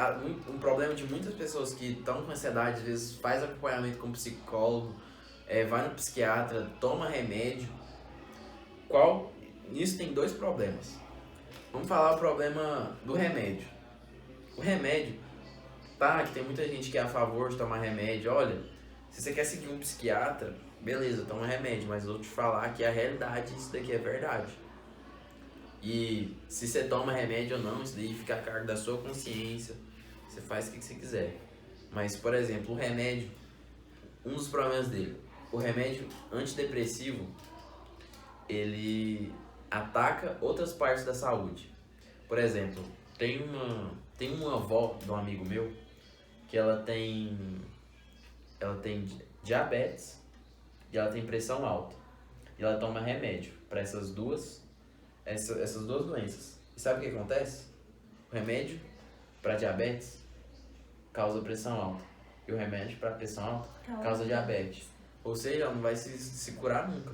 um problema de muitas pessoas que estão com ansiedade, às vezes faz acompanhamento com um psicólogo, vai no psiquiatra, toma remédio. Nisso tem dois problemas. Vamos falar o problema do remédio. O remédio, tá, que tem muita gente que é a favor de tomar remédio. Olha, se você quer seguir um psiquiatra, beleza, toma remédio, mas eu vou te falar que a realidade, isso daqui é verdade. E se você toma remédio ou não, isso daí fica a cargo da sua consciência. Você faz o que você quiser. Mas, por exemplo, o remédio, um dos problemas dele, o remédio antidepressivo, ele ataca outras partes da saúde. Por exemplo, tem uma avó de um amigo meu que ela tem diabetes e ela tem pressão alta. E ela toma remédio para essas duas doenças. E sabe o que acontece? O remédio para diabetes causa pressão alta. E o remédio para pressão alta causa diabetes. Ou seja, ela não vai se curar nunca.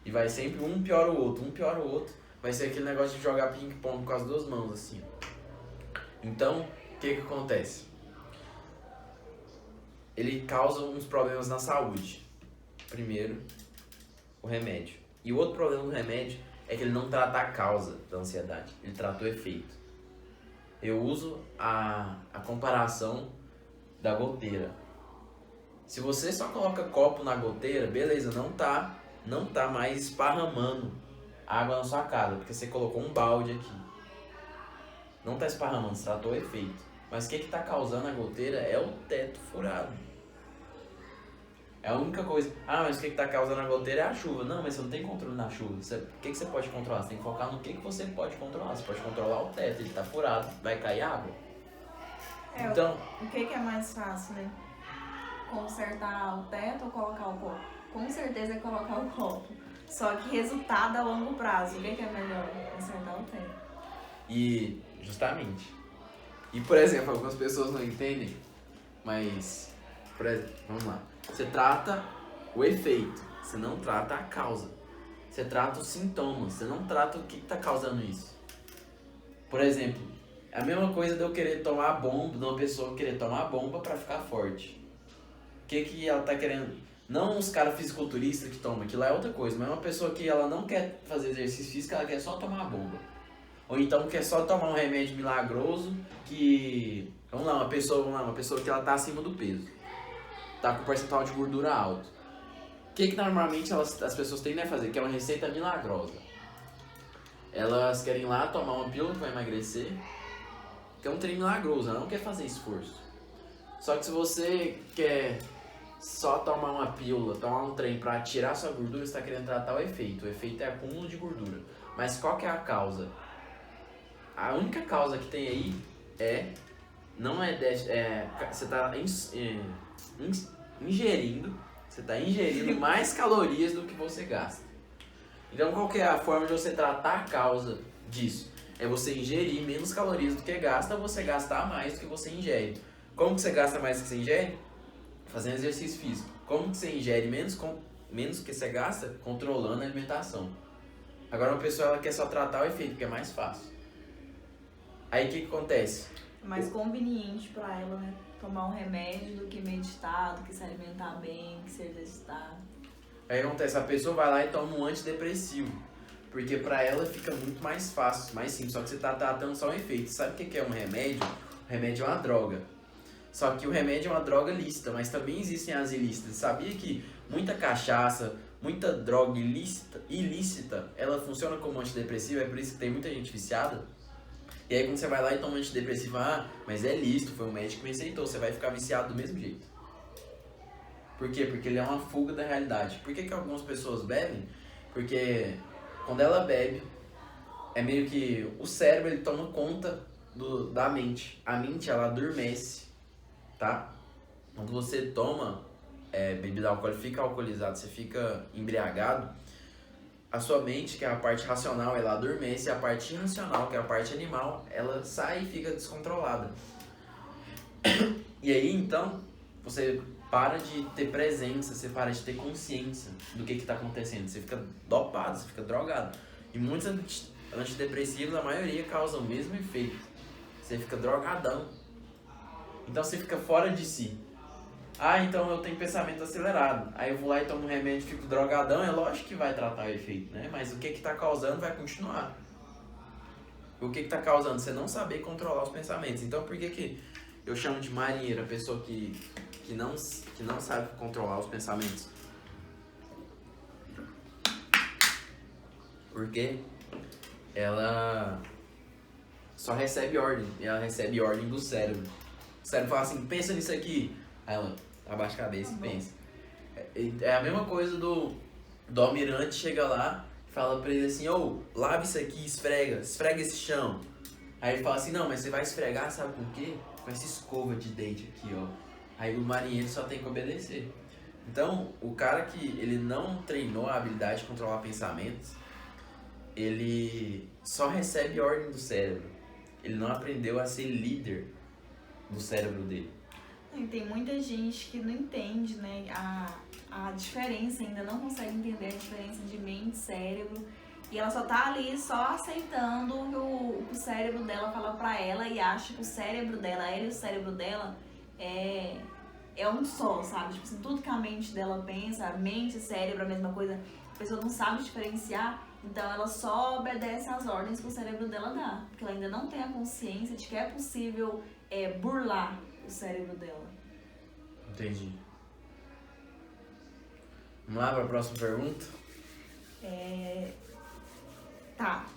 E vai sempre um pior o outro, um pior o outro. Vai ser aquele negócio de jogar ping-pong com as duas mãos, assim. Então, o que acontece? Ele causa uns problemas na saúde. Primeiro, o remédio. E o outro problema do remédio é que ele não trata a causa da ansiedade, ele trata o efeito. Eu uso a comparação da goteira. Se você só coloca copo na goteira, beleza, não tá mais esparramando água na sua casa, porque você colocou um balde aqui. Não tá esparramando, você tratou o efeito. Mas o que tá causando a goteira é o teto furado. É a única coisa. Ah, mas o que tá causando a goteira é a chuva. Não, mas você não tem controle na chuva. O que você pode controlar? Você tem que focar no que você pode controlar. Você pode controlar o teto, ele tá furado, vai cair água. Então, o que é mais fácil, né? Consertar o teto ou colocar o copo? Com certeza é colocar o copo. Só que resultado a longo prazo, o que é melhor? Consertar o teto. E, justamente. E, por exemplo, algumas pessoas não entendem, mas, por exemplo, vamos lá. Você trata o efeito, você não trata a causa. Você trata os sintomas, você não trata o que está causando isso. Por exemplo, é a mesma coisa de eu querer tomar bomba, de uma pessoa querer tomar bomba para ficar forte. O que ela tá querendo? Não os caras fisiculturistas que tomam, aquilo lá é outra coisa, mas é uma pessoa que ela não quer fazer exercício físico, ela quer só tomar bomba. Ou então quer só tomar um remédio milagroso que... Vamos lá, uma pessoa que ela tá acima do peso. Tá com percentual de gordura alto. O que normalmente as pessoas tendem a fazer? Que é uma receita milagrosa. Elas querem ir lá tomar uma pílula para emagrecer, que é um trem milagroso, ela não quer fazer esforço. Só que se você quer só tomar uma pílula, tomar um trem para tirar sua gordura, você está querendo tratar o efeito. O efeito é acúmulo de gordura. Mas qual que é a causa? A única causa que tem aí você está ingerindo mais calorias do que você gasta. Então qual que é a forma de você tratar a causa disso? É você ingerir menos calorias do que gasta, ou você gastar mais do que você ingere. Como que você gasta mais do que você ingere? Fazendo exercício físico. Como que você ingere menos do que você gasta? Controlando a alimentação. Agora uma pessoa ela quer só tratar o efeito, que é mais fácil. Aí o que acontece? É mais conveniente pra ela, né? Tomar um remédio do que meditar, do que se alimentar bem, do que se exercitar. Aí acontece, a pessoa vai lá e toma um antidepressivo. Porque pra ela fica muito mais fácil, mais simples. Só que você tá tratando só um efeito. Sabe o que é um remédio? O remédio é uma droga. Só que o remédio é uma droga lícita, mas também existem as ilícitas. Sabia que muita cachaça, muita droga ilícita, ela funciona como antidepressivo? É por isso que tem muita gente viciada? E aí quando você vai lá e toma um antidepressivo, mas é lícito, foi um médico que me aceitou, você vai ficar viciado do mesmo jeito. Por quê? Porque ele é uma fuga da realidade. Por que algumas pessoas bebem? Porque quando ela bebe, é meio que o cérebro ele toma conta da mente. A mente ela adormece, tá? Quando você toma bebida alcoólica, fica alcoolizado, você fica embriagado, a sua mente, que é a parte racional, ela adormece, e a parte irracional, que é a parte animal, ela sai e fica descontrolada. E aí, então, você para de ter presença, você para de ter consciência do que está acontecendo. Você fica dopado, você fica drogado. E muitos antidepressivos, a maioria, causam o mesmo efeito. Você fica drogadão. Então você fica fora de si. Ah, então eu tenho pensamento acelerado. Aí eu vou lá e tomo um remédio e fico drogadão. É lógico que vai tratar o efeito, né? Mas o que está causando vai continuar. O que está causando? Você não saber controlar os pensamentos. Então por que eu chamo de marinheiro a pessoa que não sabe controlar os pensamentos? Porque ela só recebe ordem. E ela recebe ordem do cérebro. O cérebro fala assim, pensa nisso aqui. Aí ela abaixa a cabeça e pensa. É a mesma coisa do almirante, chega lá e fala pra ele assim, lava isso aqui, esfrega esse chão. Aí ele fala assim, não, mas você vai esfregar, sabe com o quê? Com essa escova de dente aqui, ó. Aí o marinheiro só tem que obedecer. Então, o cara que ele não treinou a habilidade de controlar pensamentos, ele só recebe ordem do cérebro. Ele não aprendeu a ser líder do cérebro dele. E tem muita gente que não entende, né, a diferença, ainda não consegue entender a diferença de mente e cérebro. E ela só tá ali só aceitando o que o cérebro dela fala pra ela e acha que o cérebro dela, ela e o cérebro dela é um só, sabe? Tipo assim, tudo que a mente dela pensa, mente e cérebro, a mesma coisa, a pessoa não sabe diferenciar, então ela só obedece às ordens que o cérebro dela dá, porque ela ainda não tem a consciência de que é possível burlar o cérebro dela. Entendi. Vamos lá para a próxima pergunta? Tá.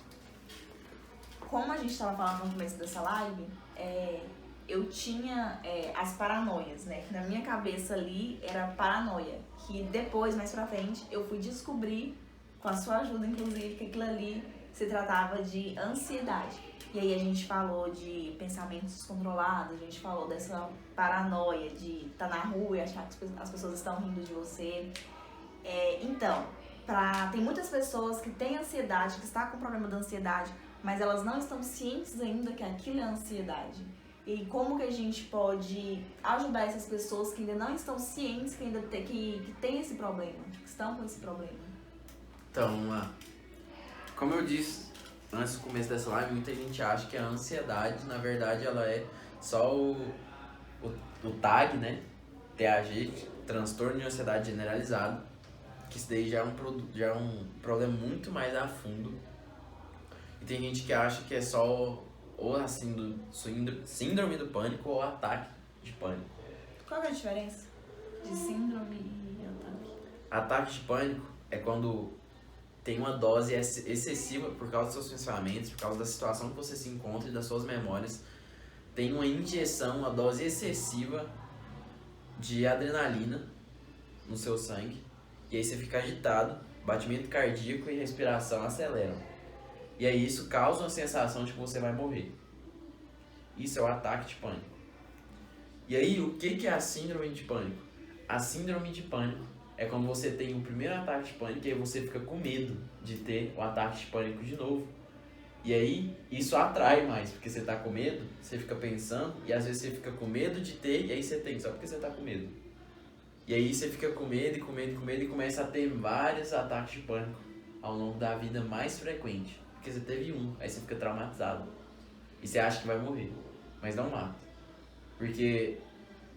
Como a gente estava falando no começo dessa live, eu tinha as paranoias, né? Que na minha cabeça ali era paranoia. Que depois, mais pra frente, eu fui descobrir, com a sua ajuda, inclusive, que aquilo ali se tratava de ansiedade. E aí a gente falou de pensamentos descontrolados, a gente falou dessa paranoia de estar na rua e achar que as pessoas estão rindo de você. Então, tem muitas pessoas que têm ansiedade, que estão com problema da ansiedade, mas elas não estão cientes ainda que aquilo é ansiedade. E como que a gente pode ajudar essas pessoas que ainda não estão cientes que ainda que tem esse problema, que estão com esse problema? Então, vamos lá. Como eu disse antes do começo dessa live, muita gente acha que a ansiedade, na verdade, ela é só o TAG, né? TAG, transtorno de ansiedade generalizado, que isso daí já é um problema muito mais a fundo. E tem gente que acha que é só ou a síndrome do pânico ou ataque de pânico. Qual é a diferença de síndrome e ataque? Ataque de pânico é quando tem uma dose excessiva por causa dos seus pensamentos, por causa da situação que você se encontra e das suas memórias. Tem uma injeção, uma dose excessiva de adrenalina no seu sangue. E aí você fica agitado, batimento cardíaco e respiração aceleram. E aí isso causa uma sensação de que você vai morrer. Isso é o ataque de pânico. E aí, o que é a síndrome de pânico? A síndrome de pânico é quando você tem o primeiro ataque de pânico e aí você fica com medo de ter o ataque de pânico de novo. E aí, isso atrai mais, porque você tá com medo, você fica pensando, e às vezes você fica com medo de ter, e aí você tem, só porque você tá com medo. E aí você fica com medo e começa a ter vários ataques de pânico ao longo da vida mais frequente. Porque você teve um, aí você fica traumatizado. E você acha que vai morrer, mas não mata. Porque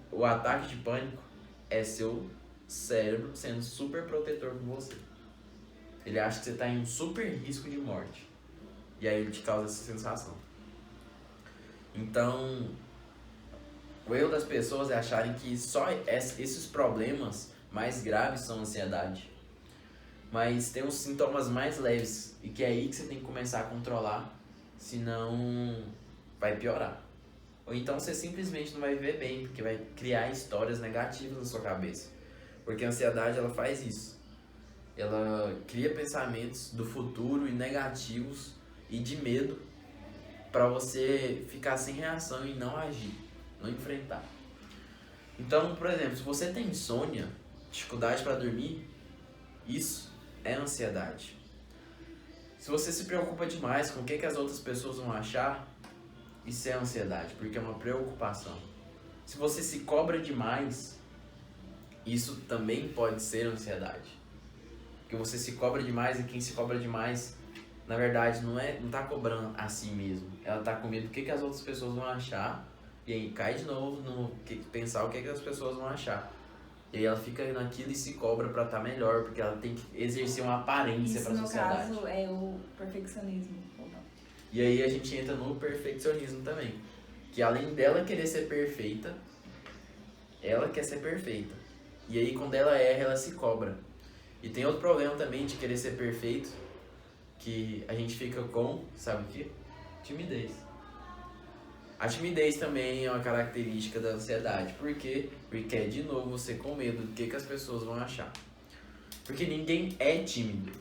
o ataque de pânico é seu cérebro sendo super protetor com você. Ele acha que você está em um super risco de morte. E aí ele te causa essa sensação. Então, o erro das pessoas é acharem que só esses problemas mais graves são ansiedade. Mas tem os sintomas mais leves e que é aí que você tem que começar a controlar, senão vai piorar. Ou então você simplesmente não vai viver bem, porque vai criar histórias negativas na sua cabeça. Porque a ansiedade, ela faz isso. Ela cria pensamentos do futuro e negativos e de medo para você ficar sem reação e não agir, não enfrentar. Então, por exemplo, se você tem insônia, dificuldade para dormir, isso é ansiedade. Se você se preocupa demais com o que as outras pessoas vão achar, isso é ansiedade, porque é uma preocupação. Se você se cobra demais, isso também pode ser ansiedade. Porque você se cobra demais e quem se cobra demais, na verdade, não tá cobrando a si mesmo. Ela tá com medo do que as outras pessoas vão achar. E aí cai de novo no pensar o que as pessoas vão achar. E aí ela fica naquilo e se cobra pra estar melhor, porque ela tem que exercer uma aparência pra sociedade. Isso, no caso, é o perfeccionismo, ou não? E aí a gente entra no perfeccionismo também. Que além dela querer ser perfeita, ela quer ser perfeita. E aí quando ela erra, ela se cobra. E tem outro problema também de querer ser perfeito, que a gente fica com, sabe o quê? Timidez. A timidez também é uma característica da ansiedade. Por quê? Porque é de novo você com medo do que as pessoas vão achar. Porque ninguém é tímido.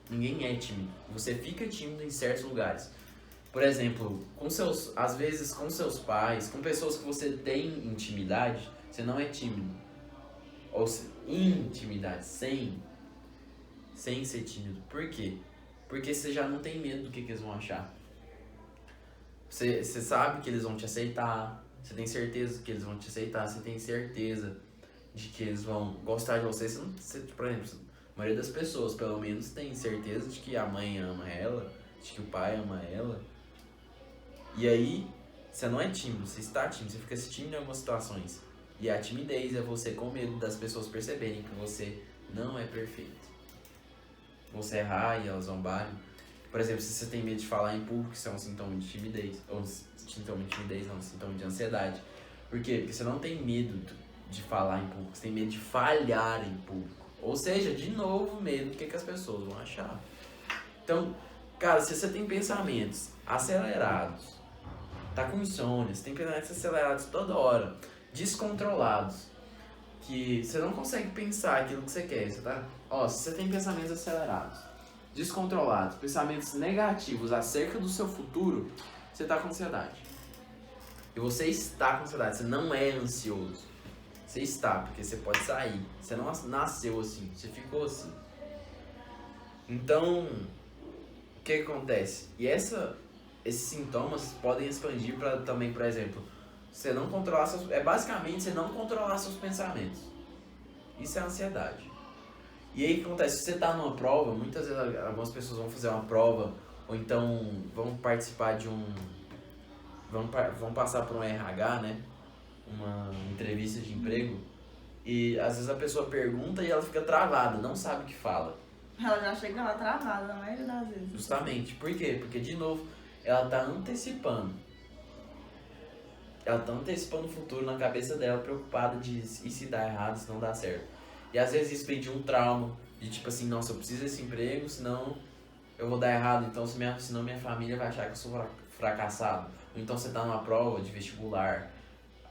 Ninguém é tímido. Você fica tímido em certos lugares. Por exemplo, às vezes com seus pais, com pessoas que você tem intimidade, você não é tímido. Ou intimidade, sem ser tímido. Por quê? Porque você já não tem medo do que eles vão achar. Você sabe que eles vão te aceitar, você tem certeza que eles vão te aceitar, você tem certeza de que eles vão gostar de você. Por exemplo, a maioria das pessoas, pelo menos, tem certeza de que a mãe ama ela, de que o pai ama ela. E aí, você não é tímido, você está tímido, você fica tímido em algumas situações. E a timidez é você com medo das pessoas perceberem que você não é perfeito. Você errar e elas zombarem. Por exemplo, se você tem medo de falar em público, isso é um sintoma de timidez. Ou sintoma de timidez, não, um sintoma de ansiedade. Por quê? Porque você não tem medo de falar em público, você tem medo de falhar em público. Ou seja, de novo, medo do que as pessoas vão achar. Então, cara, se você tem pensamentos acelerados, tá com insônia, você tem pensamentos acelerados toda hora, descontrolados, que você não consegue pensar aquilo que você quer, você tá? Ó, se você tem pensamentos acelerados, descontrolados, pensamentos negativos acerca do seu futuro, você tá com ansiedade. E você está com ansiedade, você não é ansioso. Você está, porque você pode sair. Você não nasceu assim, você ficou assim. Então, o que acontece? E esses sintomas podem expandir para também, por exemplo, você não controlar basicamente você não controlar seus pensamentos. Isso é ansiedade. E aí o que acontece? Se você está numa prova, muitas vezes algumas pessoas vão fazer uma prova, ou então vão participar de vão passar por um RH, né? Uma entrevista de emprego, e às vezes a pessoa pergunta e ela fica travada, não sabe o que fala. Ela já chega lá travada, na maioria das vezes. Justamente. Por quê? Porque, de novo, ela tá antecipando. Ela tá antecipando o futuro na cabeça dela, preocupada de e se dar errado, se não dá certo. E às vezes isso vem de um trauma, de tipo assim, nossa, eu preciso desse emprego, senão eu vou dar errado, então senão minha família vai achar que eu sou fracassado. Ou então você tá numa prova de vestibular,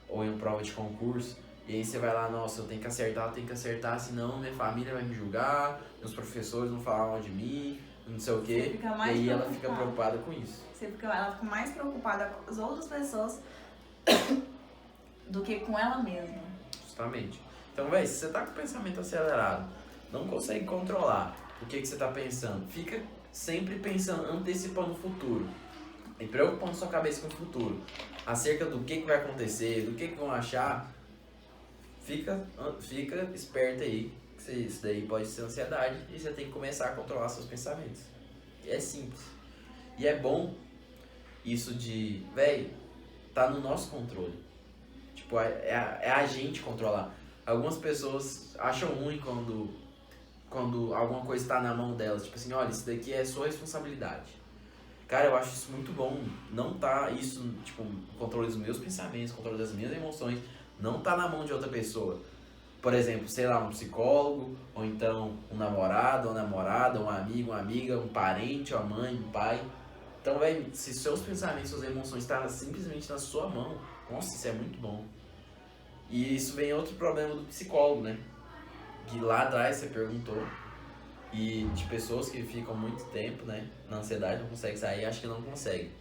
ou em uma prova de concurso, e aí você vai lá, nossa, eu tenho que acertar, senão minha família vai me julgar, meus professores vão falar mal de mim, não sei o quê. E aí ela fica preocupada com isso. Ela fica mais preocupada com as outras pessoas do que com ela mesma. Justamente. Então, véi, se você tá com o pensamento acelerado, não consegue controlar o que você tá pensando, fica sempre pensando, antecipando o futuro, e preocupando sua cabeça com o futuro, acerca do que vai acontecer, do que vão achar, fica esperto aí, que isso daí pode ser ansiedade, e você tem que começar a controlar seus pensamentos. É simples. E é bom isso de, véi, tá no nosso controle. Tipo, é a gente controlar. Algumas pessoas acham ruim quando alguma coisa está na mão delas. Tipo assim, olha, isso daqui é sua responsabilidade. Cara, eu acho isso muito bom. Não tá isso, tipo, o controle dos meus pensamentos, o controle das minhas emoções, não tá na mão de outra pessoa. Por exemplo, sei lá, um psicólogo, ou então um namorado, ou namorada, um amigo, uma amiga, um parente, uma mãe, um pai. Então, velho, se seus pensamentos, suas emoções estão simplesmente na sua mão, nossa, isso é muito bom. E isso vem outro problema do psicólogo, né? Que lá atrás você perguntou, e de pessoas que ficam muito tempo, né, na ansiedade, não conseguem sair, acho que não conseguem.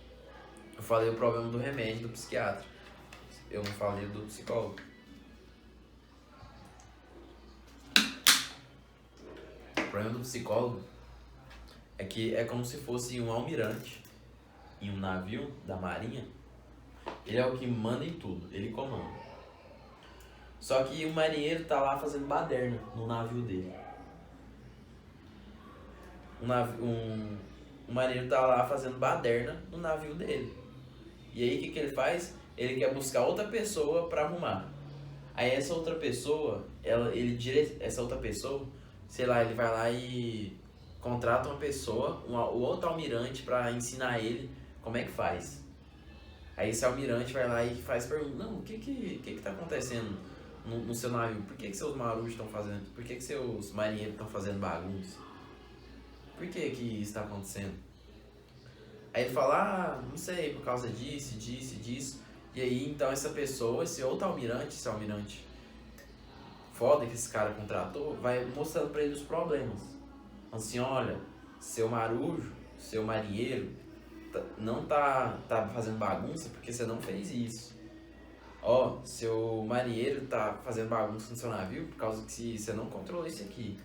Eu falei o problema do remédio do psiquiatra, eu não falei do psicólogo. problema do psicólogo é que é como se fosse um almirante em um navio da marinha. Ele é o que manda em tudo, ele comanda. Só que o marinheiro tá lá fazendo baderna no navio dele. O marinheiro tá lá fazendo baderna no navio dele. E aí o que ele faz? Ele quer buscar outra pessoa pra arrumar. Aí essa outra pessoa, essa outra pessoa, sei lá, ele vai lá e contrata uma pessoa, o outro almirante pra ensinar ele como é que faz. Aí esse almirante vai lá e faz pergunta, não, o que tá acontecendo no seu navio? Por que seus marujos estão fazendo? Por que seus marinheiros estão fazendo bagunça? Por que isso está acontecendo? Aí ele fala, não sei, por causa disso. E aí, então, essa pessoa, esse almirante foda que esse cara contratou, vai mostrando pra ele os problemas. Assim, olha, seu marujo, seu marinheiro, não tá fazendo bagunça porque você não fez isso. Ó, seu marinheiro tá fazendo bagunça no seu navio por causa que você não controlou isso aqui.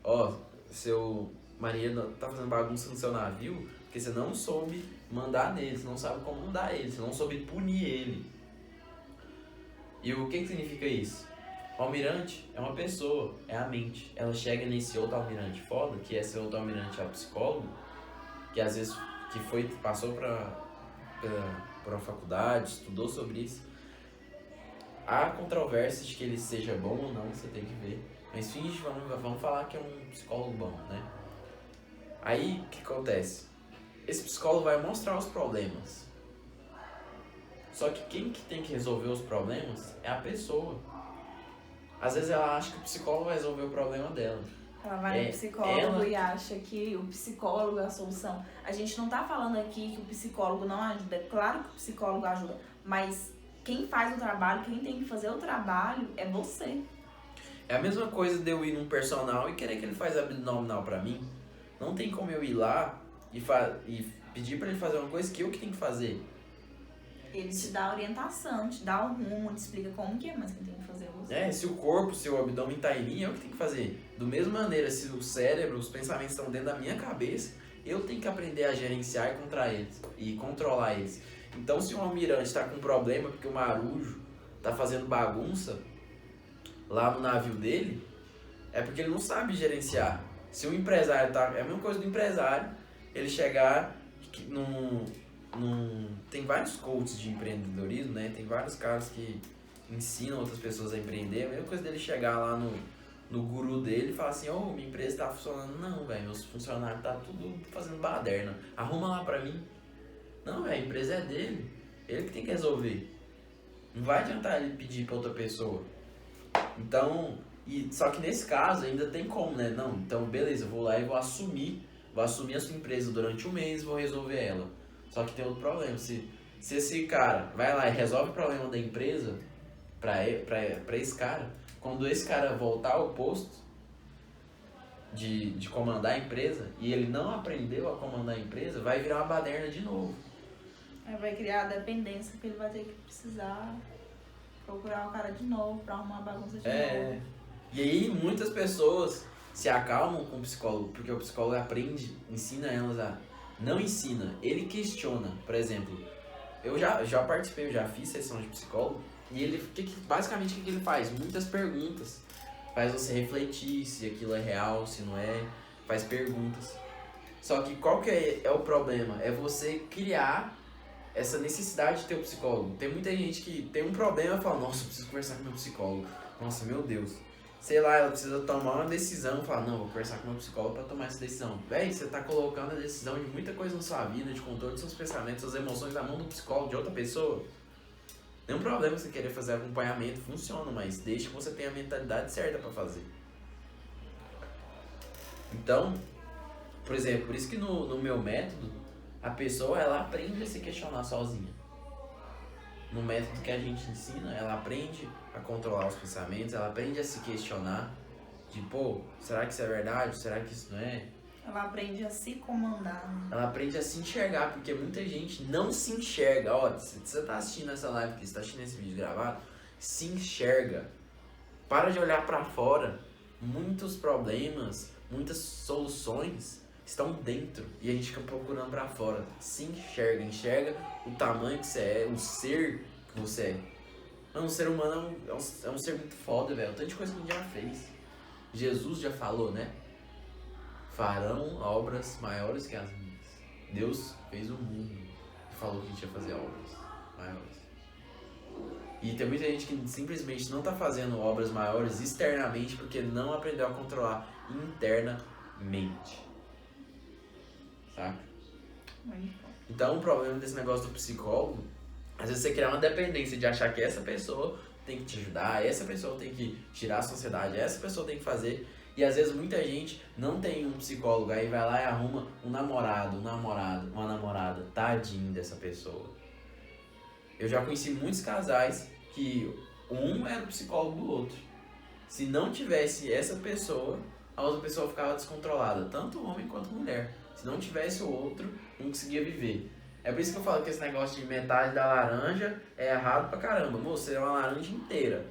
Ó, seu marinheiro tá fazendo bagunça no seu navio porque você não soube mandar nele, você não sabe como mandar ele, você não soube punir ele. E o que significa isso? O almirante é uma pessoa, é a mente. Ela chega nesse outro almirante foda, que esse outro almirante é o psicólogo, que às vezes passou por uma faculdade, estudou sobre isso. Há controvérsias de que ele seja bom ou não, você tem que ver. Mas vamos falar que é um psicólogo bom, né? Aí, o que acontece? Esse psicólogo vai mostrar os problemas. Só que quem que tem que resolver os problemas é a pessoa. Às vezes ela acha que o psicólogo vai resolver o problema dela. Ela vai no psicólogo e acha que o psicólogo é a solução. A gente não tá falando aqui que o psicólogo não ajuda. É claro que o psicólogo ajuda. Mas quem faz o trabalho, quem tem que fazer o trabalho é você. É a mesma coisa de eu ir num personal e querer que ele faça abdominal pra mim. Não tem como eu ir lá e pedir pra ele fazer uma coisa que eu que tenho que fazer. Ele te dá orientação, te dá o rumo, te explica como que é, mas quem tem que fazer é você. Se o corpo, se o abdômen tá em mim, eu que tenho que fazer. Do mesma maneira, se o cérebro, os pensamentos estão dentro da minha cabeça, eu tenho que aprender a gerenciar e controlar eles. Então, se um almirante está com um problema porque o marujo tá fazendo bagunça lá no navio dele, é porque ele não sabe gerenciar. Se o empresário é a mesma coisa do empresário, ele chegar tem vários coaches de empreendedorismo, né? Tem vários caras que ensinam outras pessoas a empreender. A mesma coisa dele chegar lá no guru dele e falar assim, minha empresa tá funcionando. Não, velho, meus funcionários tá tudo fazendo baderna. Arruma lá pra mim. Não, velho, a empresa é dele. Ele que tem que resolver. Não vai adiantar ele pedir pra outra pessoa. Então, só que nesse caso ainda tem como, né? Não, então beleza, eu vou lá e vou assumir a sua empresa durante um mês e vou resolver ela. Só que tem outro problema, se esse cara vai lá e resolve o problema da empresa pra esse cara, quando esse cara voltar ao posto de comandar a empresa e ele não aprendeu a comandar a empresa, vai virar uma baderna de novo. Aí vai criar a dependência que ele vai ter que precisar procurar o cara de novo pra arrumar a bagunça de novo. E aí muitas pessoas se acalmam com o psicólogo, porque o psicólogo ensina elas a... Não ensina, ele questiona. Por exemplo, eu já participei, eu já fiz sessão de psicólogo, e ele, basicamente o que ele faz? Muitas perguntas. Faz você refletir se aquilo é real, se não é, faz perguntas. Só que qual que é o problema? É você criar essa necessidade de ter um psicólogo. Tem muita gente que tem um problema e fala, nossa, eu preciso conversar com meu psicólogo. Nossa, meu Deus. Sei lá, ela precisa tomar uma decisão e fala, não, vou conversar com meu psicólogo pra tomar essa decisão. Véi, você tá colocando a decisão de muita coisa na sua vida, de controle dos seus pensamentos, suas emoções na mão do psicólogo, de outra pessoa. Nenhum problema você querer fazer acompanhamento, funciona, mas deixe que você tenha a mentalidade certa pra fazer. Então, por exemplo, por isso que no meu método, a pessoa ela aprende a se questionar sozinha. No método que a gente ensina, ela aprende a controlar os pensamentos, ela aprende a se questionar de, será que isso é verdade? Será que isso não é? Ela aprende a se comandar. Ela aprende a se enxergar, porque muita gente não se enxerga. Se você tá assistindo essa live aqui, você tá assistindo esse vídeo gravado, se enxerga. Para de olhar pra fora. Muitos problemas, muitas soluções estão dentro e a gente fica procurando pra fora. Se enxerga o tamanho que você é, o ser que você é. Mano, o ser humano é um ser muito foda, velho. Tanta coisa que a gente já fez. Jesus já falou, né? Farão obras maiores que as minhas. Deus fez o mundo e falou que a gente ia fazer obras maiores. E tem muita gente que simplesmente não tá fazendo obras maiores externamente porque não aprendeu a controlar internamente. Saca? Então o problema desse negócio do psicólogo, às vezes você criar uma dependência de achar que essa pessoa tem que te ajudar, essa pessoa tem que tirar a sociedade, essa pessoa tem que fazer. E às vezes muita gente não tem um psicólogo, aí vai lá e arruma um namorado, uma namorada, tadinho dessa pessoa. Eu já conheci muitos casais que um era o psicólogo do outro. Se não tivesse essa pessoa, a outra pessoa ficava descontrolada, tanto homem quanto mulher. Se não tivesse o outro, não conseguia viver. É por isso que eu falo que esse negócio de metade da laranja é errado pra caramba. Moço, você é uma laranja inteira.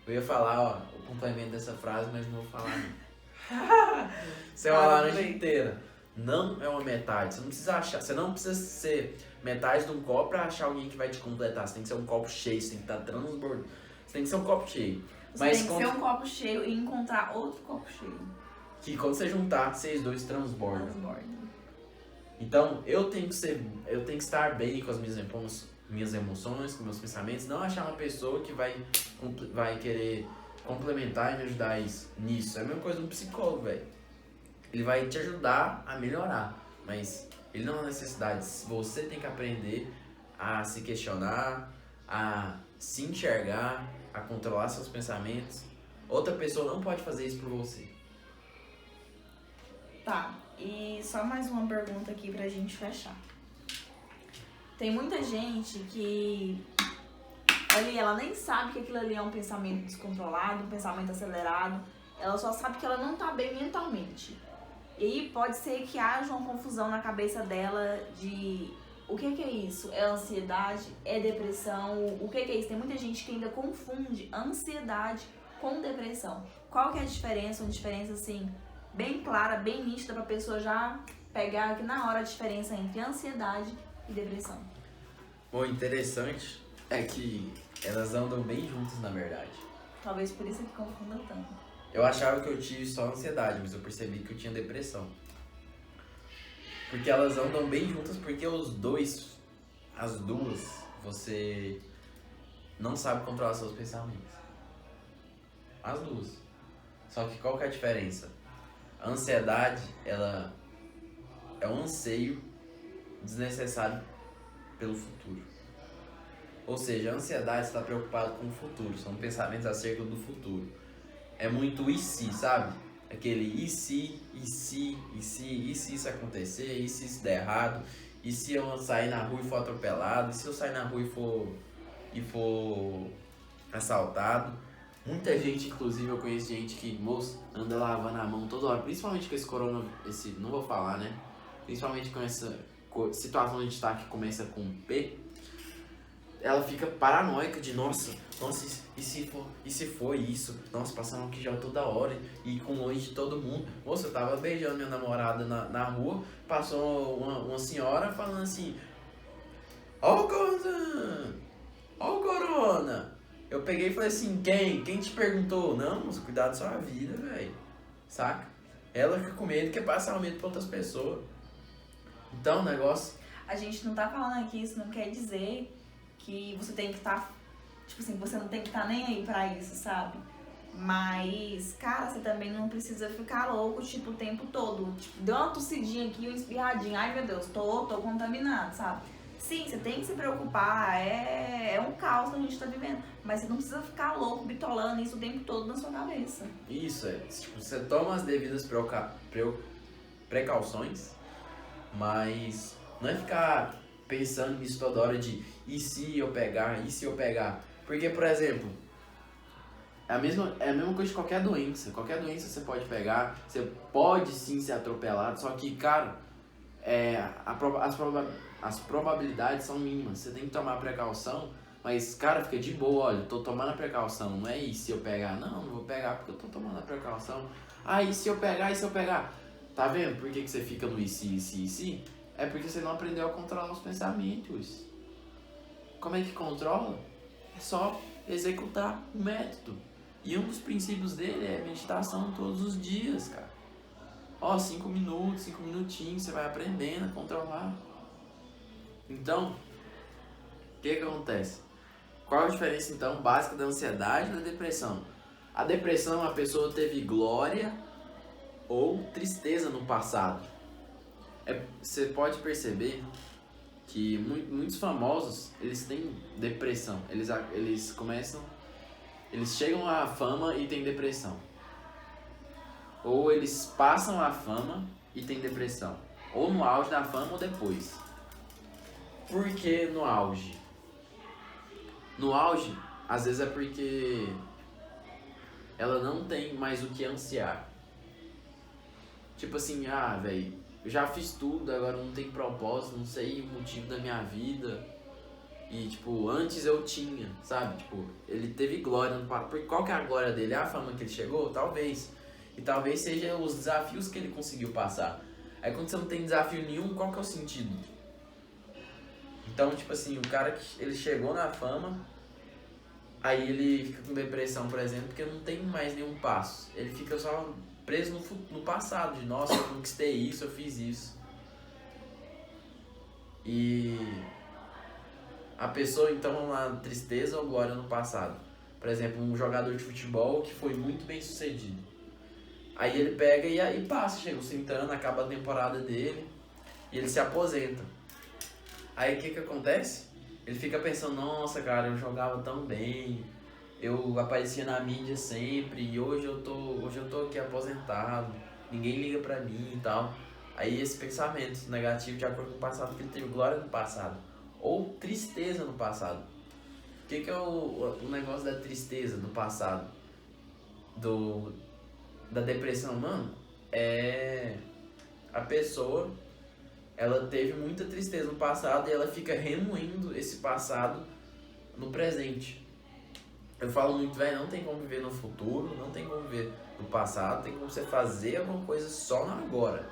Eu ia falar, ó, o complemento dessa frase, mas não vou falar não. Você é uma laranja inteira. Não é uma metade. Você não precisa achar. Você não precisa ser metade de um copo pra achar alguém que vai te completar. Você tem que ser um copo cheio, você tem que estar transbordando. Você tem que ser um copo cheio. Você tem que ser um copo cheio e encontrar outro copo cheio. Que quando você juntar, vocês dois transbordam. Então, eu tenho que estar bem com as minhas emoções, com meus pensamentos, não achar uma pessoa que vai querer complementar e me ajudar nisso. É a mesma coisa de um psicólogo, velho. Ele vai te ajudar a melhorar, mas ele não é necessidade. Você tem que aprender a se questionar, a se enxergar, a controlar seus pensamentos. Outra pessoa não pode fazer isso por você. Tá, e só mais uma pergunta aqui pra gente fechar. Tem muita gente que, olha, ela nem sabe que aquilo ali é um pensamento descontrolado, um pensamento acelerado. Ela só sabe que ela não tá bem mentalmente. E aí pode ser que haja uma confusão na cabeça dela de o que é isso? É ansiedade? É depressão? O que é isso? Tem muita gente que ainda confunde ansiedade com depressão. Qual que é a diferença? Uma diferença assim bem clara, bem nítida pra pessoa já pegar aqui na hora a diferença entre ansiedade e depressão. O interessante é que elas andam bem juntas, na verdade. Talvez por isso que confunda tanto. Eu achava que eu tive só ansiedade, mas eu percebi que eu tinha depressão. Porque elas andam bem juntas porque as duas, você não sabe controlar seus pensamentos. As duas. Só que qual que é a diferença? A ansiedade, ela é um anseio desnecessário pelo futuro. Ou seja, a ansiedade está preocupada com o futuro, são pensamentos acerca do futuro. É muito e se, sabe? Aquele e se isso acontecer, e se isso der errado, e se eu sair na rua e for atropelado, e se eu sair na rua e for assaltado. Muita gente, inclusive eu conheço gente que, moço, anda lavando a mão toda hora, principalmente com esse corona, não vou falar, né? Principalmente com essa situação de destaque que começa com P, ela fica paranoica de, nossa, e se for isso? Nossa, passando aqui já toda hora e com longe de todo mundo. Moça, eu tava beijando minha namorada na rua, passou uma senhora falando assim, ó o corona! Eu peguei e falei assim, quem te perguntou? Não, moça, cuidado da sua vida, velho. Saca? Ela fica com medo, quer passar o medo pra outras pessoas. Então, o negócio... A gente não tá falando aqui, isso não quer dizer que você tem que estar... Tipo assim, você não tem que estar nem aí pra isso, sabe? Mas, cara, você também não precisa ficar louco, tipo, o tempo todo. Tipo, deu uma tossidinha aqui, uma espirradinha. Ai, meu Deus, tô contaminado, sabe? Sim, você tem que se preocupar, é um caos que a gente tá vivendo. Mas você não precisa ficar louco, bitolando isso o tempo todo na sua cabeça. Isso, tipo, você toma as devidas precauções, mas não é ficar pensando nisso toda hora de e se eu pegar? Porque, por exemplo, é a mesma coisa de qualquer doença. Qualquer doença você pode pegar, você pode sim ser atropelado, só que, cara, as probabilidades são mínimas. Você tem que tomar precaução Mas, cara, fica de boa, olha, eu tô tomando a precaução. Não é isso, se eu pegar. Não vou pegar porque eu tô tomando a precaução. Ah, e se eu pegar, e se eu pegar? Tá vendo por que você fica no e se? É porque você não aprendeu a controlar os pensamentos. Como é que controla? É só executar o método. E um dos princípios dele é meditação todos os dias, cara. Ó, 5 minutos, 5 minutinhos, você vai aprendendo a controlar. Então, o que acontece? Qual a diferença, então, básica da ansiedade e da depressão? A depressão, a pessoa teve glória ou tristeza no passado. Você pode perceber que muitos famosos, eles têm depressão. Eles chegam à fama e têm depressão. Ou eles passam a fama e têm depressão. Ou no auge da fama ou depois. Por que no auge? No auge, às vezes é porque ela não tem mais o que ansiar. Tipo assim, velho, eu já fiz tudo, agora não tem propósito, não sei o motivo da minha vida. E, tipo, antes eu tinha, sabe? Tipo, ele teve glória no passado. Qual que é a glória dele? É a fama que ele chegou? Talvez. E talvez seja os desafios que ele conseguiu passar. Aí quando você não tem desafio nenhum, qual que é o sentido? Então, tipo assim, o cara que ele chegou na fama, aí ele fica com depressão, por exemplo, porque não tem mais nenhum passo. Ele fica só preso no passado, de nossa, eu conquistei isso, eu fiz isso. E a pessoa, então, vamos lá, tristeza ou glória no passado. Por exemplo, um jogador de futebol que foi muito bem sucedido. Aí ele pega e aí passa, chega o Sintana, acaba a temporada dele e ele se aposenta. Aí o que acontece? Ele fica pensando, nossa cara, eu jogava tão bem, eu aparecia na mídia sempre e hoje eu tô aqui aposentado, ninguém liga pra mim e tal. Aí esse pensamento negativo de acordo com o passado, que ele teve glória no passado, ou tristeza no passado. O que é o negócio da tristeza no passado? Da depressão, mano? É a pessoa, ela teve muita tristeza no passado e ela fica remoendo esse passado no presente. Eu falo muito, velho, não tem como viver no futuro, não tem como viver no passado, tem como você fazer alguma coisa só no agora.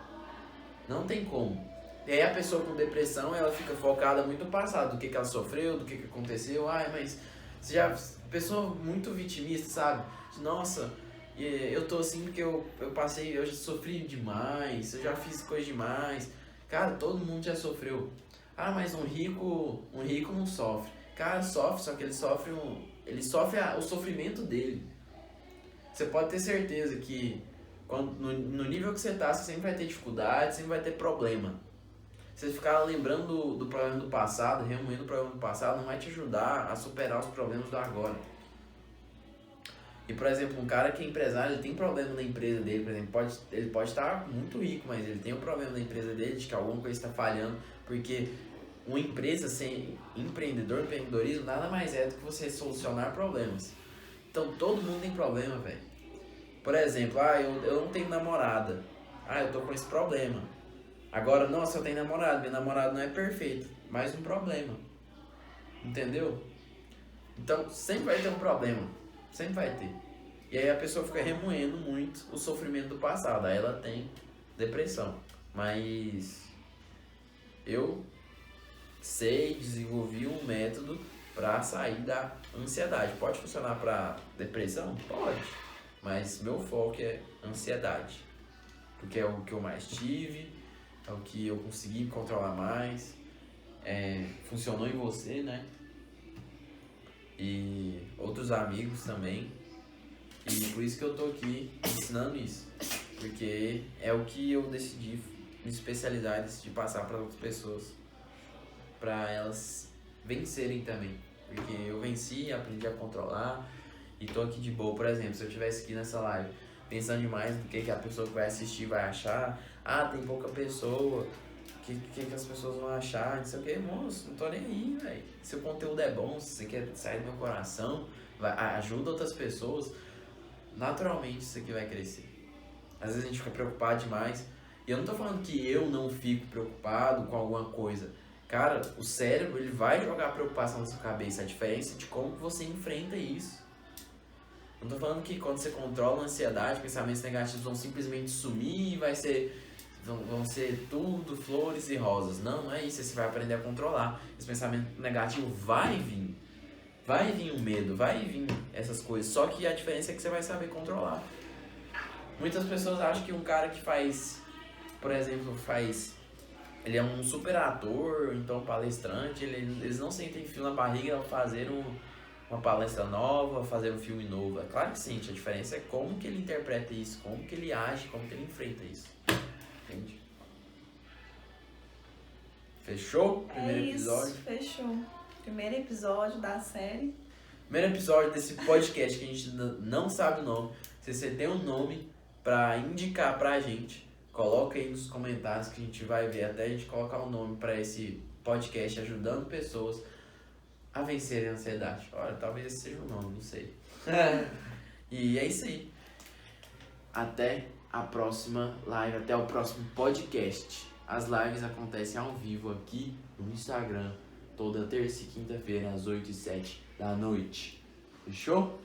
Não tem como. E aí a pessoa com depressão, ela fica focada muito no passado, do que ela sofreu, do que aconteceu. Mas você já... Pessoa muito vitimista, sabe? Nossa, eu tô assim porque eu passei, eu já sofri demais, eu já fiz coisa demais. Cara, todo mundo já sofreu. Mas um rico não sofre. Cara, sofre, só que ele sofre o sofrimento dele. Você pode ter certeza que no nível que você tá, você sempre vai ter dificuldade, sempre vai ter problema. Você ficar lembrando do problema do passado, remoendo o problema do passado, não vai te ajudar a superar os problemas do agora. E, por exemplo, um cara que é empresário, ele tem problema na empresa dele, por exemplo, ele pode estar muito rico, mas ele tem um problema na empresa dele de que alguma coisa está falhando, porque uma empresa sem empreendedorismo, nada mais é do que você solucionar problemas. Então, todo mundo tem problema, velho. Por exemplo, eu não tenho namorada. Eu tô com esse problema. Agora, nossa, eu tenho namorado, meu namorado não é perfeito. Mais um problema. Entendeu? Então, sempre vai ter um problema. Sempre vai ter. E aí a pessoa fica remoendo muito o sofrimento do passado. Aí ela tem depressão. Mas eu desenvolvi um método para sair da ansiedade. Pode funcionar para depressão? Pode. Mas meu foco é ansiedade. Porque é o que eu mais tive, é o que eu consegui controlar mais. Funcionou em você, né? E outros amigos também. E por isso que eu tô aqui ensinando isso. Porque é o que eu decidi me especializar, decidi passar para outras pessoas, para elas vencerem também. Porque eu venci, aprendi a controlar e tô aqui de boa. Por exemplo, se eu estivesse aqui nessa live pensando demais no que a pessoa que vai assistir vai achar, tem pouca pessoa, o que as pessoas vão achar, não sei o que, moço, não tô nem aí, velho. Se o conteúdo é bom, se você quer sair do meu coração, ajuda outras pessoas, naturalmente isso aqui vai crescer. Às vezes a gente fica preocupado demais, e eu não tô falando que eu não fico preocupado com alguma coisa, Cara, o cérebro, ele vai jogar preocupação na sua cabeça. A diferença é de como que você enfrenta isso. Não tô falando que quando você controla a ansiedade, pensamentos negativos vão simplesmente sumir e vão ser tudo flores e rosas. Não, não é isso. Você vai aprender a controlar. Esse pensamento negativo vai vir. Vai vir o medo, vai vir essas coisas. Só que a diferença é que você vai saber controlar. Muitas pessoas acham que um cara que faz, por exemplo, ele é um super ator, então palestrante, eles não sentem frio na barriga ao fazer uma palestra nova, fazer um filme novo. É claro que sente, a diferença é como que ele interpreta isso, como que ele age, como que ele enfrenta isso. Entende? Fechou? Primeiro episódio. Fechou. Primeiro episódio da série. Primeiro episódio desse podcast que a gente não sabe o nome. Se você tem um nome pra indicar pra gente, coloca aí nos comentários que a gente vai ver até a gente colocar um nome pra esse podcast ajudando pessoas a vencerem a ansiedade. Olha, talvez esse seja o nome, não sei. E é isso aí. Até a próxima live, até o próximo podcast. As lives acontecem ao vivo aqui no Instagram, toda terça e quinta-feira, às 8 e 7 da noite. Fechou?